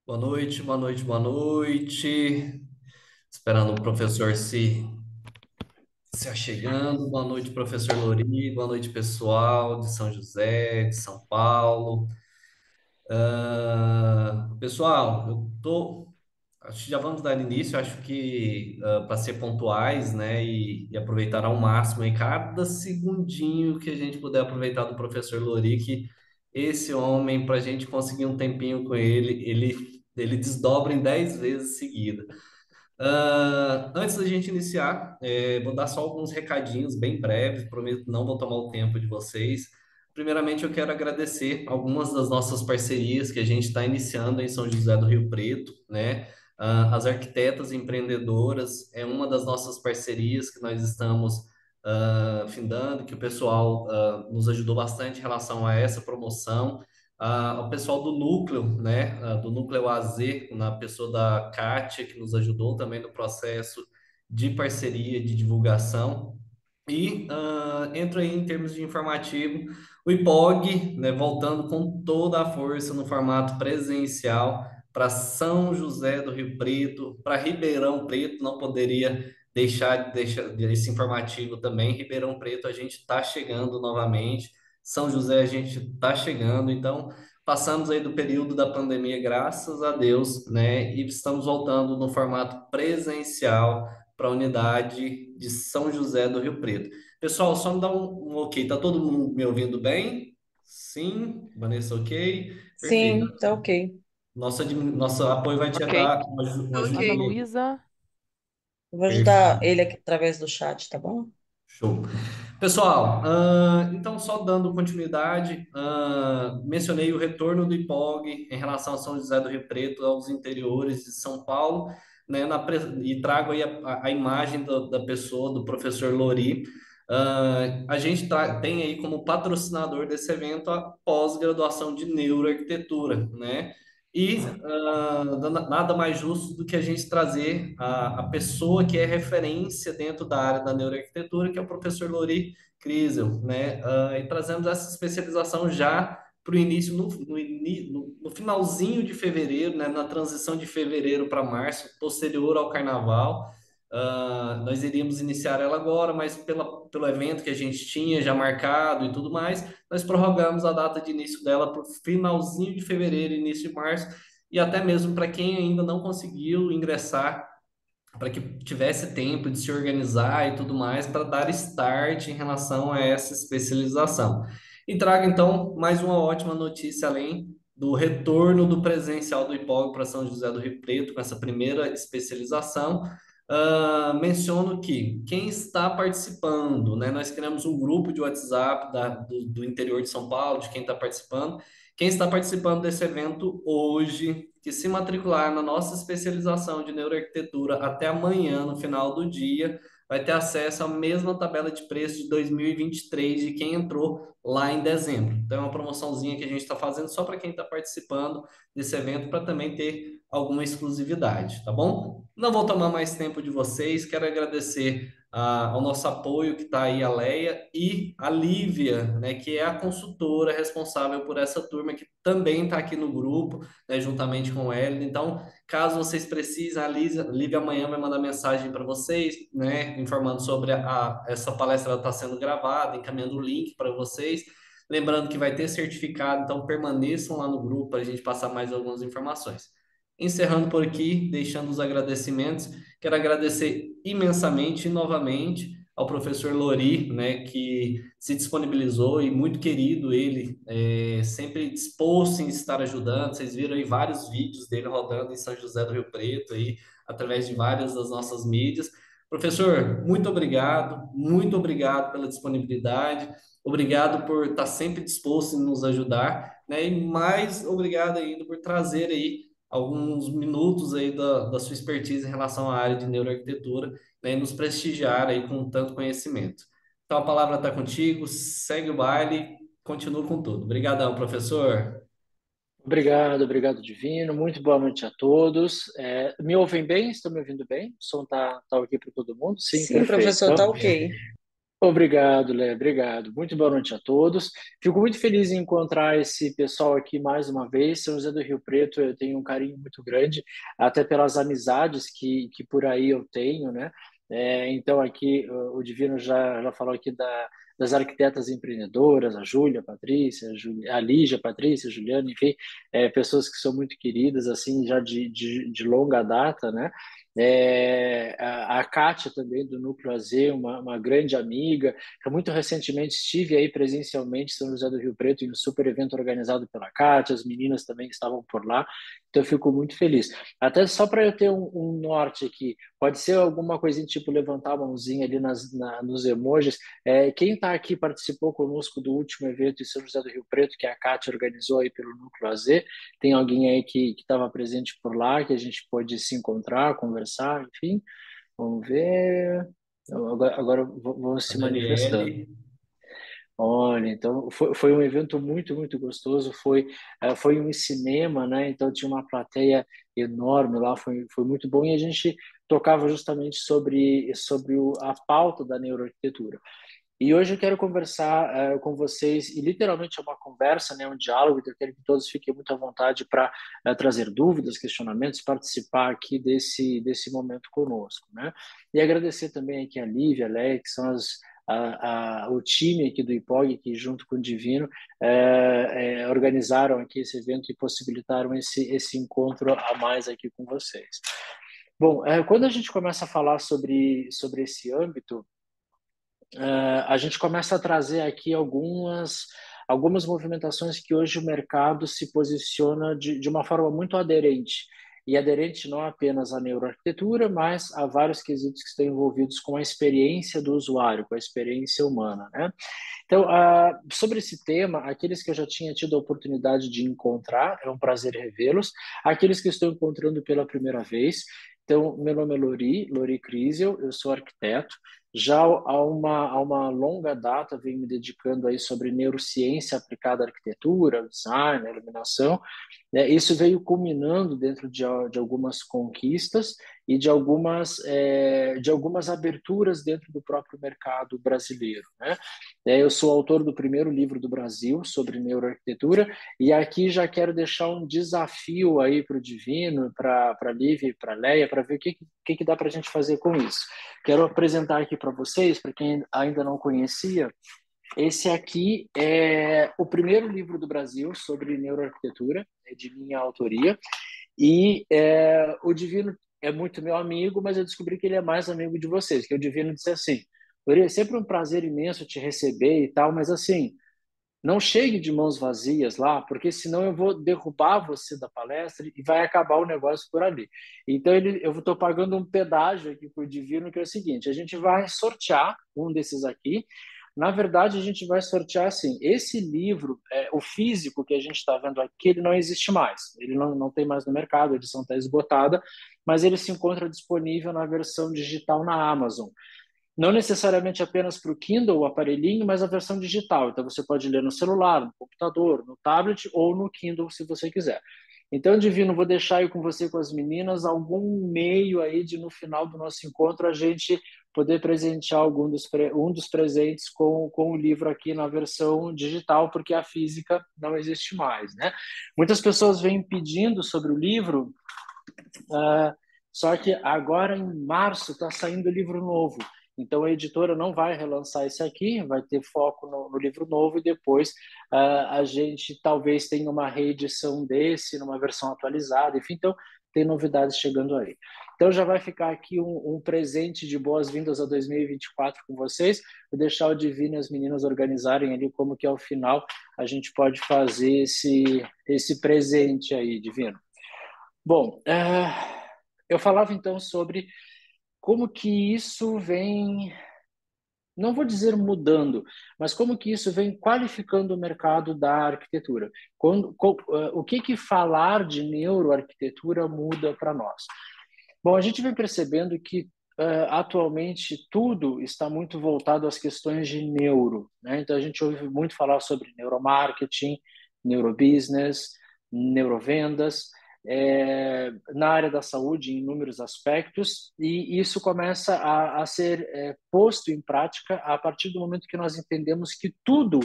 Boa noite, boa noite, boa noite. Esperando o professor se achegando. Boa noite, professor Lori. Boa noite, pessoal de São José, de São Paulo. Pessoal, acho que já vamos dar início. Acho que para ser pontuais, né, e aproveitar ao máximo aí cada segundinho que a gente puder aproveitar do professor Lori, que esse homem, para a gente conseguir um tempinho com ele desdobra em 10 vezes seguida. Antes da gente iniciar, vou dar só alguns recadinhos bem breves, prometo que não vou tomar o tempo de vocês. Primeiramente, eu quero agradecer algumas das nossas parcerias que a gente está iniciando em São José do Rio Preto, né? As Arquitetas Empreendedoras é uma das nossas parcerias que nós estamos findando, que o pessoal nos ajudou bastante em relação a essa promoção. O pessoal do núcleo, né, do núcleo AZ, na pessoa da Kátia, que nos ajudou também no processo de parceria, de divulgação. E entra aí em termos de informativo, o IPOG, né, voltando com toda a força no formato presencial para São José do Rio Preto, para Ribeirão Preto, não poderia deixar esse informativo também. Ribeirão Preto, a gente está chegando novamente. São José, a gente está chegando, então passamos aí do período da pandemia, graças a Deus, né? E estamos voltando no formato presencial para a unidade de São José do Rio Preto. Pessoal, só me dá um ok. Tá todo mundo me ouvindo bem? Sim, Vanessa, ok? Perfeito. Sim, tá ok. Nosso apoio vai te Ok, dar uma ok. ajudinha Ana aí. Luísa, Eu vou ajudar Perfeito. ele aqui através do chat, tá bom? Show. Pessoal, então só dando continuidade, mencionei o retorno do IPOG em relação a São José do Rio Preto, aos interiores de São Paulo, né, e trago aí a imagem da pessoa, do professor Lori. A gente tem aí como patrocinador desse evento a pós-graduação de neuroarquitetura, né? E nada mais justo do que a gente trazer a pessoa que é referência dentro da área da neuroarquitetura, que é o professor Lori Kriesel, né? E trazemos essa especialização já para o início, no finalzinho de fevereiro, né? Na transição de fevereiro para março, posterior ao carnaval. Nós iríamos iniciar ela agora, mas pelo evento que a gente tinha já marcado e tudo mais, nós prorrogamos a data de início dela para o finalzinho de fevereiro, início de março, e até mesmo para quem ainda não conseguiu ingressar, para que tivesse tempo de se organizar e tudo mais, para dar start em relação a essa especialização. E trago então mais uma ótima notícia, além do retorno do presencial do IPOG para São José do Rio Preto, com essa primeira especialização. Menciono que quem está participando, né? Nós criamos um grupo de WhatsApp do interior de São Paulo, de quem está participando. Quem está participando desse evento hoje, que se matricular na nossa especialização de neuroarquitetura até amanhã, no final do dia, vai ter acesso à mesma tabela de preço de 2023 de quem entrou lá em dezembro. Então, é uma promoçãozinha que a gente está fazendo só para quem está participando desse evento, para também ter alguma exclusividade, tá bom? Não vou tomar mais tempo de vocês, quero agradecer ao nosso apoio que está aí, a Leia e a Lívia, né, que é a consultora responsável por essa turma, que também está aqui no grupo, né, juntamente com ela. Então, caso vocês precisem, a Lívia amanhã vai mandar mensagem para vocês, né, informando sobre essa palestra está sendo gravada, encaminhando o link para vocês. Lembrando que vai ter certificado, então permaneçam lá no grupo para a gente passar mais algumas informações. Encerrando por aqui, deixando os agradecimentos, quero agradecer imensamente e novamente ao professor Lori, né, que se disponibilizou e muito querido ele, sempre disposto em estar ajudando. Vocês viram aí vários vídeos dele rodando em São José do Rio Preto aí, através de várias das nossas mídias. Professor, muito obrigado pela disponibilidade, obrigado por estar sempre disposto em nos ajudar, né? E mais obrigado ainda por trazer aí alguns minutos aí da sua expertise em relação à área de neuroarquitetura, né, e nos prestigiar aí com tanto conhecimento. Então a palavra está contigo, segue o baile, continua com tudo. Obrigadão, professor. Obrigado, obrigado, Divino. Muito boa noite a todos. Me ouvem bem? Estão me ouvindo bem? O som tá ok para todo mundo? Sim, Sim, perfeito. professor, tá ok. Obrigado, Lé, obrigado. Muito boa noite a todos. Fico muito feliz em encontrar esse pessoal aqui mais uma vez. São José do Rio Preto, eu tenho um carinho muito grande, até pelas amizades que por aí eu tenho, né? Então, aqui, o Divino já falou aqui das arquitetas empreendedoras, a Júlia, a Patrícia, a Lígia, a Patrícia, a Juliana, enfim, pessoas que são muito queridas, assim, já de longa data, né? A Kátia também do Núcleo AZ, uma grande amiga, que muito recentemente estive aí presencialmente em São José do Rio Preto em um super evento organizado pela Kátia, as meninas também estavam por lá, então eu fico muito feliz. Até só para eu ter um norte aqui, pode ser alguma coisinha tipo levantar a mãozinha ali nos emojis. Quem está aqui participou conosco do último evento em São José do Rio Preto, que a Kátia organizou aí pelo Núcleo AZ? Tem alguém aí que estava presente por lá, que a gente pôde se encontrar, conversar, enfim. Vamos ver. Agora vamos A se manifestando. Daniele. Olha, então foi um evento muito, muito gostoso. Foi um cinema, né? Então tinha uma plateia enorme lá, foi muito bom. E a gente tocava justamente sobre a pauta da neuroarquitetura. E hoje eu quero conversar com vocês, e literalmente é uma conversa, né, um diálogo, então eu quero que todos fiquem muito à vontade para trazer dúvidas, questionamentos, participar aqui desse momento conosco, né? E agradecer também aqui a Lívia, a Leia, que são o time aqui do IPOG, que junto com o Divino organizaram aqui esse evento e possibilitaram esse encontro a mais aqui com vocês. Bom, quando a gente começa a falar sobre esse âmbito, a gente começa a trazer aqui algumas movimentações que hoje o mercado se posiciona de uma forma muito aderente. E aderente não apenas à neuroarquitetura, mas a vários quesitos que estão envolvidos com a experiência do usuário, com a experiência humana, né? Então, sobre esse tema, aqueles que eu já tinha tido a oportunidade de encontrar, é um prazer revê-los. Aqueles que estou encontrando pela primeira vez, então, meu nome é Lori Crisel, eu sou arquiteto. Já há uma longa data venho me dedicando aí sobre neurociência aplicada à arquitetura, design, iluminação, né? Isso veio culminando dentro de algumas conquistas e de algumas aberturas dentro do próprio mercado brasileiro, né? Eu sou autor do primeiro livro do Brasil sobre neuroarquitetura e aqui já quero deixar um desafio aí para o Divino, para a Lívia e para a Leia, para ver o que dá para a gente fazer com isso. Quero apresentar aqui para vocês, para quem ainda não conhecia, esse aqui é o primeiro livro do Brasil sobre neuroarquitetura, é de minha autoria, e o Divino é muito meu amigo, mas eu descobri que ele é mais amigo de vocês, que o Divino disse assim: Lori, é sempre um prazer imenso te receber e tal, mas assim, não chegue de mãos vazias lá, porque senão eu vou derrubar você da palestra e vai acabar o negócio por ali. Então, eu estou pagando um pedágio aqui por Divino, que é o seguinte: a gente vai sortear um desses aqui. Na verdade, a gente vai sortear assim: esse livro, o físico que a gente está vendo aqui, ele não existe mais. Ele não tem mais no mercado, a edição está esgotada, mas ele se encontra disponível na versão digital na Amazon. Não necessariamente apenas para o Kindle, o aparelhinho, mas a versão digital. Então, você pode ler no celular, no computador, no tablet ou no Kindle, se você quiser. Então, Divino, vou deixar aí com você, com as meninas, algum meio aí de, no final do nosso encontro, a gente poder presentear um dos presentes com o livro aqui na versão digital, porque a física não existe mais, né? Muitas pessoas vêm pedindo sobre o livro, uh, só que agora, em março, está saindo livro novo. Então, a editora não vai relançar esse aqui, vai ter foco no livro novo e depois a gente talvez tenha uma reedição desse, numa versão atualizada. Enfim, então, tem novidades chegando aí. Então, já vai ficar aqui um presente de boas-vindas a 2024 com vocês. Vou deixar o Divino e as meninas organizarem ali como que ao final a gente pode fazer esse presente aí, Divino. Bom, eu falava então sobre como que isso vem, não vou dizer mudando, mas como que isso vem qualificando o mercado da arquitetura. O que falar de neuroarquitetura muda para nós? Bom, a gente vem percebendo que atualmente tudo está muito voltado às questões de neuro, né? Então a gente ouve muito falar sobre neuromarketing, neurobusiness, neurovendas. na área da saúde em inúmeros aspectos, e isso começa a ser posto em prática a partir do momento que nós entendemos que tudo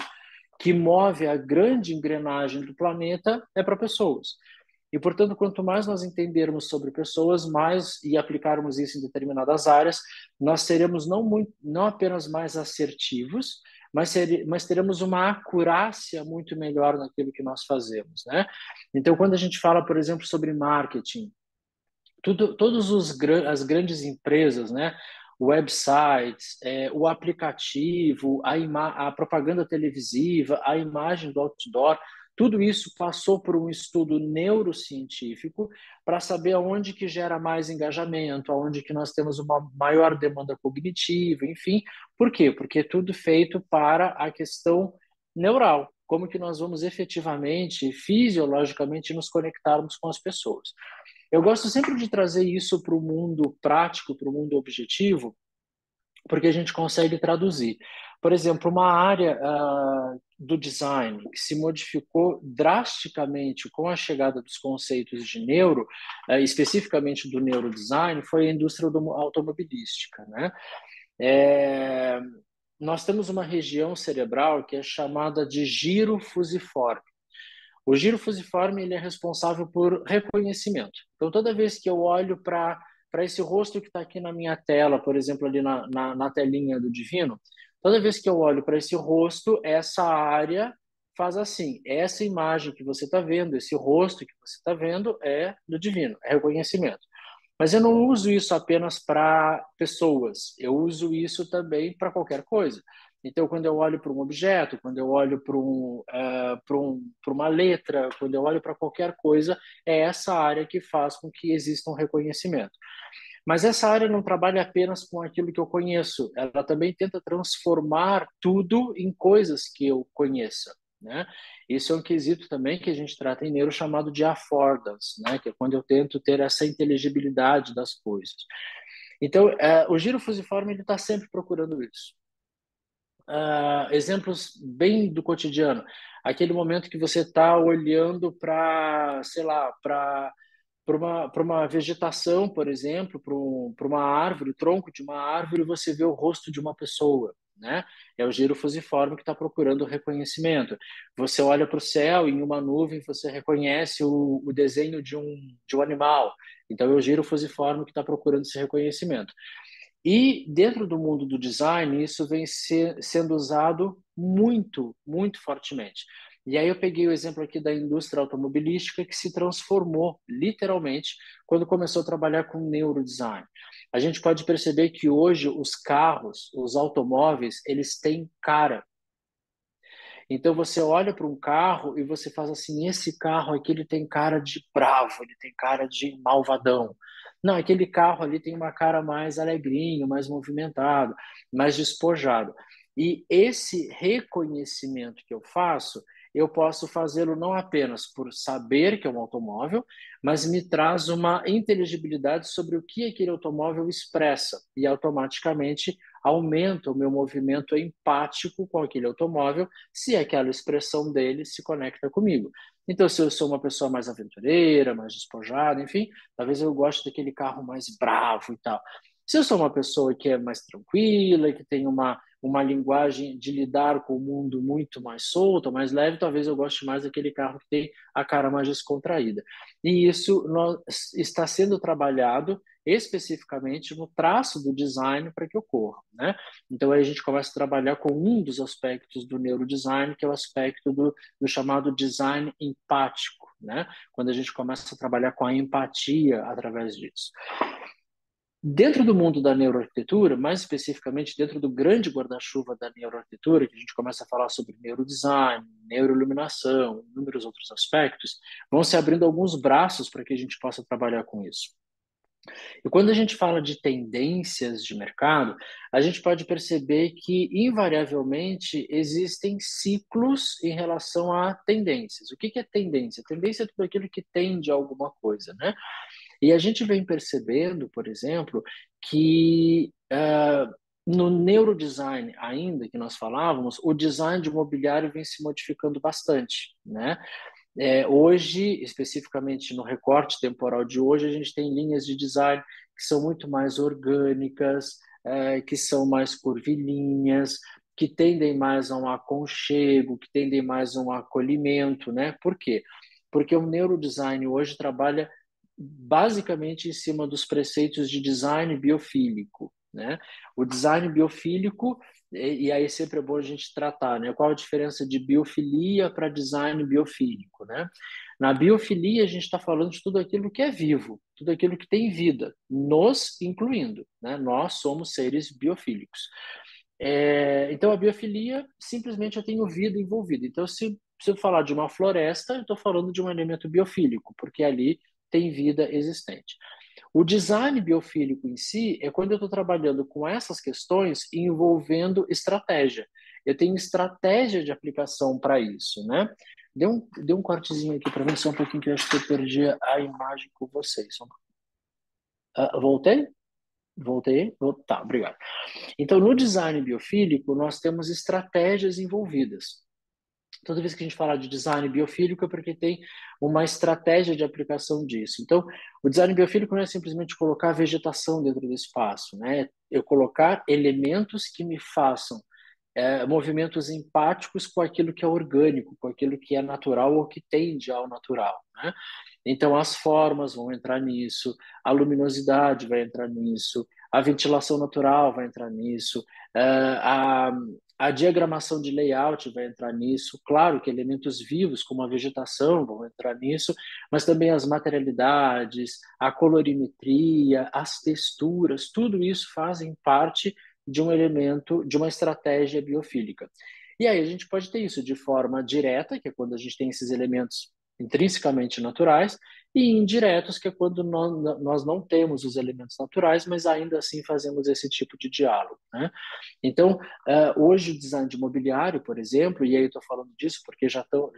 que move a grande engrenagem do planeta é para pessoas. E, portanto, quanto mais nós entendermos sobre pessoas, mais e aplicarmos isso em determinadas áreas, nós seremos não apenas mais assertivos, mas teremos uma acurácia muito melhor naquilo que nós fazemos, né? Então, quando a gente fala, por exemplo, sobre marketing, todos as grandes empresas, né? Websites, o aplicativo, a propaganda televisiva, a imagem do outdoor, tudo isso passou por um estudo neurocientífico para saber aonde que gera mais engajamento, aonde que nós temos uma maior demanda cognitiva, enfim. Por quê? Porque é tudo feito para a questão neural, como que nós vamos efetivamente, fisiologicamente, nos conectarmos com as pessoas. Eu gosto sempre de trazer isso para o mundo prático, para o mundo objetivo, porque a gente consegue traduzir. Por exemplo, uma área do design que se modificou drasticamente com a chegada dos conceitos de neuro, especificamente do neurodesign, foi a indústria automobilística, né? Nós temos uma região cerebral que é chamada de giro fusiforme. O giro fusiforme ele é responsável por reconhecimento. Então, toda vez que eu olho para esse rosto que está aqui na minha tela, por exemplo, ali na telinha do Divino, toda vez que eu olho para esse rosto, essa área faz assim. Essa imagem que você está vendo, esse rosto que você está vendo é do Divino, é reconhecimento. Mas eu não uso isso apenas para pessoas, eu uso isso também para qualquer coisa. Então, quando eu olho para um objeto, quando eu olho para uma letra, quando eu olho para qualquer coisa, é essa área que faz com que exista um reconhecimento. Mas essa área não trabalha apenas com aquilo que eu conheço, ela também tenta transformar tudo em coisas que eu conheça, né? Isso é um quesito também que a gente trata em neuro chamado de affordance, né? Que é quando eu tento ter essa inteligibilidade das coisas. Então, o giro fusiforme ele está sempre procurando isso. Exemplos bem do cotidiano, aquele momento que você está olhando para, sei lá, para uma vegetação, por exemplo, para uma árvore, o tronco de uma árvore, você vê o rosto de uma pessoa, né? É o giro fusiforme que está procurando reconhecimento. Você olha para o céu, em uma nuvem, você reconhece o desenho de um animal. Então, é o giro fusiforme que está procurando esse reconhecimento. E dentro do mundo do design, isso vem sendo usado muito, muito fortemente. E aí eu peguei o exemplo aqui da indústria automobilística que se transformou, literalmente, quando começou a trabalhar com neurodesign. A gente pode perceber que hoje os carros, os automóveis, eles têm cara. Então você olha para um carro e você faz assim, esse carro aqui ele tem cara de bravo, ele tem cara de malvadão. Não, aquele carro ali tem uma cara mais alegrinho, mais movimentado, mais despojado. E esse reconhecimento que eu faço, eu posso fazê-lo não apenas por saber que é um automóvel, mas me traz uma inteligibilidade sobre o que aquele automóvel expressa e automaticamente aumenta o meu movimento empático com aquele automóvel se aquela expressão dele se conecta comigo. Então, se eu sou uma pessoa mais aventureira, mais despojada, enfim, talvez eu goste daquele carro mais bravo e tal. Se eu sou uma pessoa que é mais tranquila, que tem uma linguagem de lidar com o mundo muito mais solta, mais leve, talvez eu goste mais daquele carro que tem a cara mais descontraída. E isso está sendo trabalhado especificamente no traço do design para que ocorra, né? Então aí a gente começa a trabalhar com um dos aspectos do neurodesign, que é o aspecto do chamado design empático, né? Quando a gente começa a trabalhar com a empatia através disso. Dentro do mundo da neuroarquitetura, mais especificamente dentro do grande guarda-chuva da neuroarquitetura, que a gente começa a falar sobre neurodesign, neuroiluminação, inúmeros outros aspectos, vão se abrindo alguns braços para que a gente possa trabalhar com isso. E quando a gente fala de tendências de mercado, a gente pode perceber que, invariavelmente, existem ciclos em relação a tendências. O que é tendência? Tendência é tudo aquilo que tende a alguma coisa, né? E a gente vem percebendo, por exemplo, que no neurodesign, ainda que nós falávamos, o design de mobiliário vem se modificando bastante, né? Hoje, especificamente no recorte temporal de hoje, a gente tem linhas de design que são muito mais orgânicas, que são mais curvilíneas, que tendem mais a um aconchego, que tendem mais a um acolhimento, né? Por quê? Porque o neurodesign hoje trabalha basicamente em cima dos preceitos de design biofílico, né? O design biofílico, e aí sempre é bom a gente tratar, né? Qual a diferença de biofilia para design biofílico, né? Na biofilia, a gente está falando de tudo aquilo que é vivo, tudo aquilo que tem vida, nos incluindo, né? Nós somos seres biofílicos. Então, a biofilia, simplesmente eu tenho vida envolvida. Então, se eu falar de uma floresta, eu estou falando de um elemento biofílico, porque ali tem vida existente. O design biofílico em si é quando eu estou trabalhando com essas questões envolvendo estratégia. Eu tenho estratégia de aplicação para isso, né? Deu um cortezinho aqui para mim, só um pouquinho que eu acho que eu perdi a imagem com vocês. Voltei? Voltei? Tá, obrigado. Então, no design biofílico, nós temos estratégias envolvidas. Toda vez que a gente fala de design biofílico é porque tem uma estratégia de aplicação disso. Então, o design biofílico não é simplesmente colocar vegetação dentro do espaço, né? Eu colocar elementos que me façam movimentos empáticos com aquilo que é orgânico, com aquilo que é natural ou que tende ao natural, né? Então, as formas vão entrar nisso, a luminosidade vai entrar nisso, a ventilação natural vai entrar nisso, a diagramação de layout vai entrar nisso. Claro que elementos vivos, como a vegetação, vão entrar nisso, mas também as materialidades, a colorimetria, as texturas, tudo isso fazem parte de um elemento, de uma estratégia biofílica. E aí a gente pode ter isso de forma direta, que é quando a gente tem esses elementos intrinsecamente naturais, e indiretos, que é quando nós não temos os elementos naturais, mas ainda assim fazemos esse tipo de diálogo, né? Então, hoje o design de mobiliário, por exemplo, e aí eu estou falando disso porque já estão...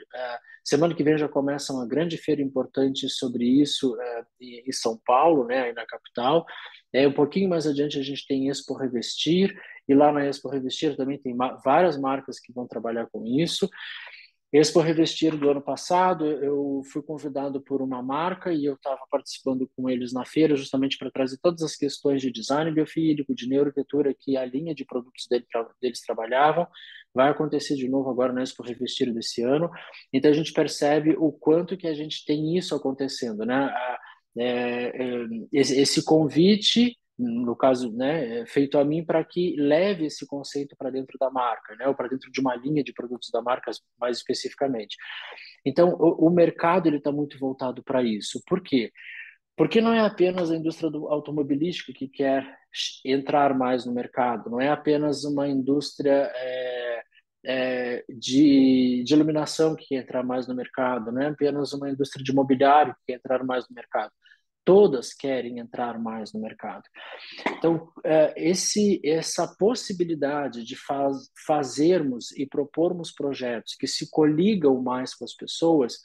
semana que vem já começa uma grande feira importante sobre isso em São Paulo, né, aí na capital. Um pouquinho mais adiante a gente tem Expo Revestir, e lá na Expo Revestir também tem várias marcas que vão trabalhar com isso. Expo Revestir do ano passado, eu fui convidado por uma marca e eu estava participando com eles na feira justamente para trazer todas as questões de design biofílico, de neuroarquitetura que a linha de produtos deles trabalhavam. Vai acontecer de novo agora na Expo Revestir desse ano. Então a gente percebe o quanto que a gente tem isso acontecendo, né? Esse convite, no caso, né, feito a mim para que leve esse conceito para dentro da marca, né, ou para dentro de uma linha de produtos da marca, mais especificamente. Então, o mercado ele está muito voltado para isso. Por quê? Porque não é apenas a indústria automobilística que quer entrar mais no mercado, não é apenas uma indústria de iluminação que quer entrar mais no mercado, não é apenas uma indústria de mobiliário que quer entrar mais no mercado. Todas querem entrar mais no mercado. Então, essa possibilidade de fazermos e propormos projetos que se coligam mais com as pessoas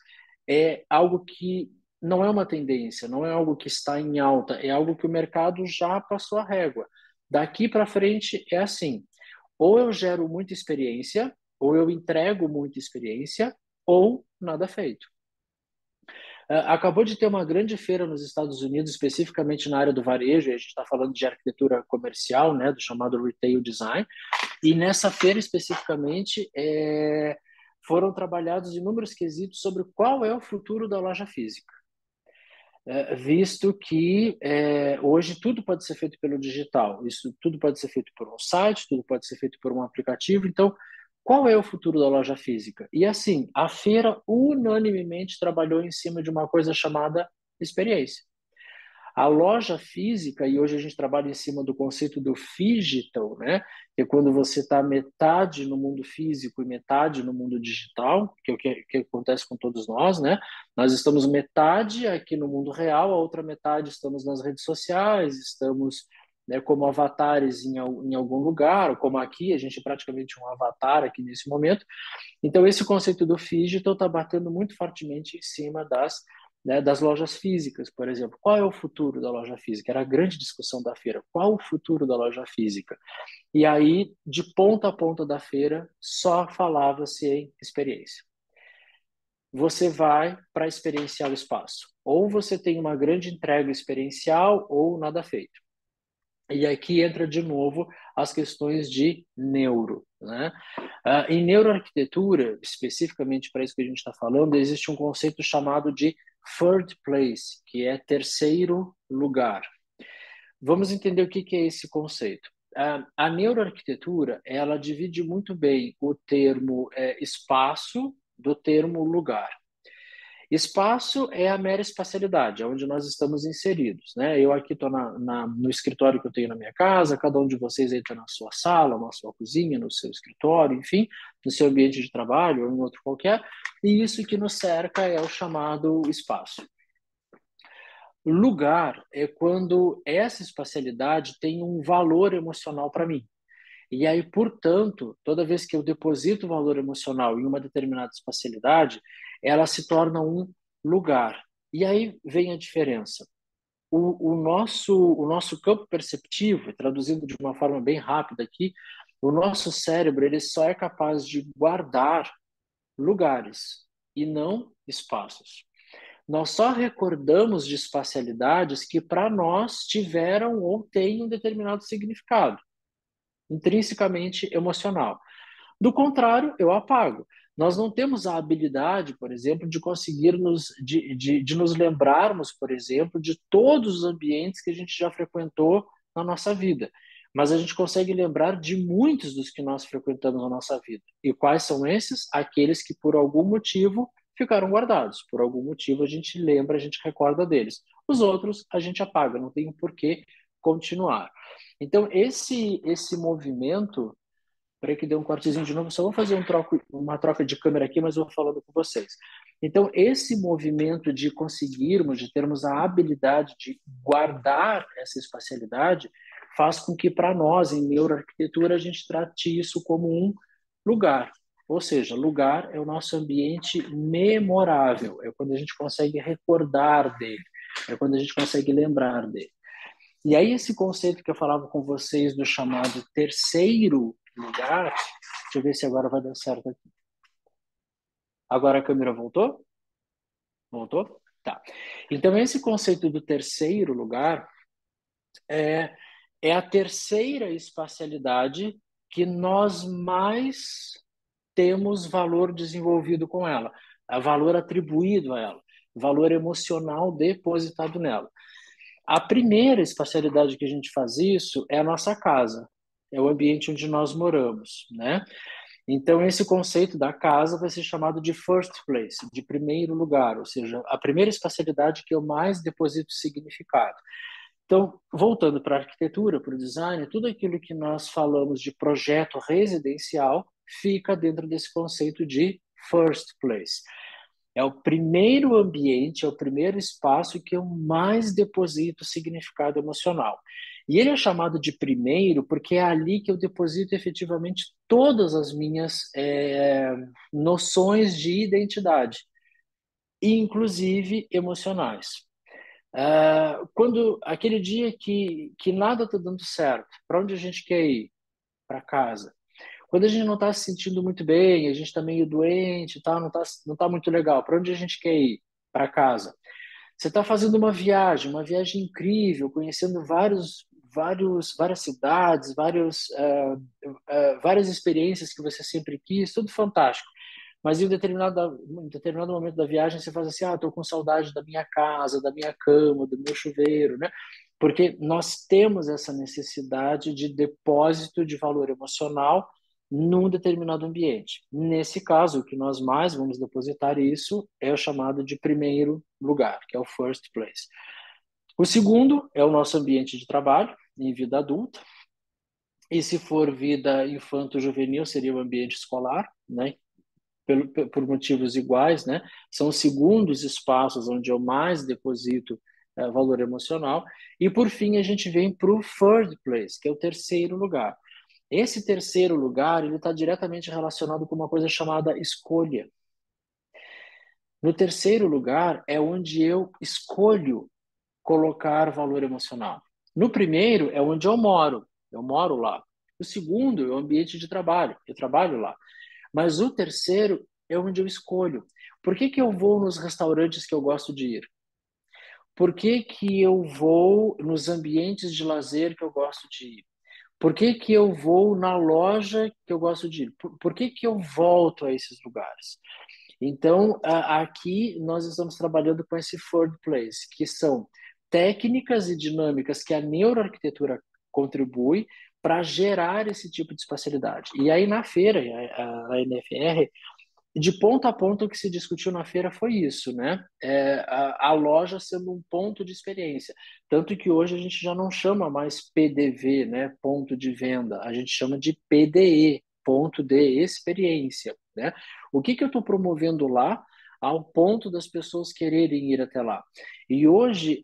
é algo que não é uma tendência, não é algo que está em alta, é algo que o mercado já passou a régua. Daqui para frente é assim: ou eu gero muita experiência, ou eu entrego muita experiência, ou nada feito. Acabou de ter uma grande feira nos Estados Unidos, especificamente na área do varejo, e a gente está falando de arquitetura comercial, né, do chamado retail design, e nessa feira especificamente foram trabalhados inúmeros quesitos sobre qual é o futuro da loja física. Visto que hoje tudo pode ser feito pelo digital, isso tudo pode ser feito por um site, tudo pode ser feito por um aplicativo, então qual é o futuro da loja física? E assim, a feira unanimemente trabalhou em cima de uma coisa chamada experiência. A loja física, e hoje a gente trabalha em cima do conceito do phygital, né? Que é quando você está metade no mundo físico e metade no mundo digital, que é o que acontece com todos nós, né? Nós estamos metade aqui no mundo real, a outra metade estamos nas redes sociais, estamos, né, como avatares em algum lugar, ou como aqui, a gente é praticamente um avatar aqui nesse momento. Então, esse conceito do phygital está batendo muito fortemente em cima das lojas físicas, por exemplo. Qual é o futuro da loja física? Era a grande discussão da feira. Qual o futuro da loja física? E aí, de ponta a ponta da feira, só falava-se em experiência. você vai para experienciar o espaço. Ou você tem uma grande entrega experiencial ou nada feito. E aqui entra de novo as questões de neuro, né? Em neuroarquitetura, especificamente para isso que a gente está falando, existe um conceito chamado de third place, que é terceiro lugar. Vamos entender o que é esse conceito. A neuroarquitetura, ela divide muito bem o termo espaço do termo lugar. Espaço é a mera espacialidade, é onde nós estamos inseridos, né? Eu aqui estou no escritório que eu tenho na minha casa, cada um de vocês entra na sua sala, na sua cozinha, no seu escritório, enfim, no seu ambiente de trabalho ou em outro qualquer, e isso que nos cerca é o chamado espaço. Lugar é quando essa espacialidade tem um valor emocional para mim. E aí, portanto, toda vez que eu deposito valor emocional em uma determinada espacialidade, ela se torna um lugar. E aí vem a diferença. O nosso campo perceptivo, traduzindo de uma forma bem rápida aqui, o nosso cérebro ele só é capaz de guardar lugares e não espaços. Nós só recordamos de espacialidades que para nós tiveram ou têm um determinado significado, intrinsecamente emocional. Do contrário, eu apago. Nós não temos a habilidade, por exemplo, de conseguir de nos lembrarmos, por exemplo, de todos os ambientes que a gente já frequentou na nossa vida. Mas a gente consegue lembrar de muitos dos que nós frequentamos na nossa vida. E quais são esses? Aqueles que, por algum motivo, ficaram guardados. Por algum motivo, a gente lembra, a gente recorda deles. Os outros, a gente apaga, não tem por que continuar. Então, esse movimento. Peraí que deu um cortezinho de novo, só vou fazer uma troca de câmera aqui, mas vou falando com vocês. Então, esse movimento de conseguirmos, de termos a habilidade de guardar essa espacialidade, faz com que, para nós, em neuroarquitetura, a gente trate isso como um lugar. Ou seja, lugar é o nosso ambiente memorável, é quando a gente consegue recordar dele, é quando a gente consegue lembrar dele. E aí esse conceito que eu falava com vocês do chamado terceiro lugar, deixa eu ver se agora vai dar certo aqui. Agora a câmera voltou? Voltou? Tá. Então esse conceito do terceiro lugar é a terceira espacialidade que nós mais temos valor desenvolvido com ela, valor atribuído a ela, valor emocional depositado nela. A primeira espacialidade que a gente faz isso é a nossa casa, é o ambiente onde nós moramos, né? Então, esse conceito da casa vai ser chamado de first place, de primeiro lugar, ou seja, a primeira espacialidade que eu mais deposito significado. Então, voltando para a arquitetura, para o design, tudo aquilo que nós falamos de projeto residencial fica dentro desse conceito de first place. É o primeiro ambiente, é o primeiro espaço que eu mais deposito significado emocional. E ele é chamado de primeiro porque é ali que eu deposito efetivamente todas as minhas noções de identidade, inclusive emocionais. Quando aquele dia que nada está dando certo, para onde a gente quer ir? Para casa. Quando a gente não está se sentindo muito bem, a gente está meio doente, tá, não tá muito legal, para onde a gente quer ir? Para casa. Você está fazendo uma viagem incrível, conhecendo várias cidades, várias experiências que você sempre quis, tudo fantástico. Mas em determinado momento da viagem você faz assim, estou com saudade da minha casa, da minha cama, do meu chuveiro, né? Porque nós temos essa necessidade de depósito de valor emocional num determinado ambiente. Nesse caso, o que nós mais vamos depositar isso é o chamado de primeiro lugar, que é o first place. O segundo é o nosso ambiente de trabalho, em vida adulta. E se for vida infanto-juvenil, seria o ambiente escolar, né? Por motivos iguais, né? São os segundos espaços onde eu mais deposito valor emocional. E, por fim, a gente vem para o third place, que é o terceiro lugar. Esse terceiro lugar ele está diretamente relacionado com uma coisa chamada escolha. No terceiro lugar é onde eu escolho colocar valor emocional. No primeiro é onde eu moro lá. O segundo é o ambiente de trabalho, eu trabalho lá. Mas o terceiro é onde eu escolho. Por que que eu vou nos restaurantes que eu gosto de ir? Por que que eu vou nos ambientes de lazer que eu gosto de ir? Por que que eu vou na loja que eu gosto de ir? Por que que eu volto a esses lugares? Então, aqui nós estamos trabalhando com esse third place, que são técnicas e dinâmicas que a neuroarquitetura contribui para gerar esse tipo de espacialidade. E aí na feira, a NFR, de ponta a ponta, o que se discutiu na feira foi isso, né? A loja sendo um ponto de experiência. Tanto que hoje a gente já não chama mais PDV, né? Ponto de venda. A gente chama de PDE, ponto de experiência, né? O que que eu estou promovendo lá ao ponto das pessoas quererem ir até lá? E hoje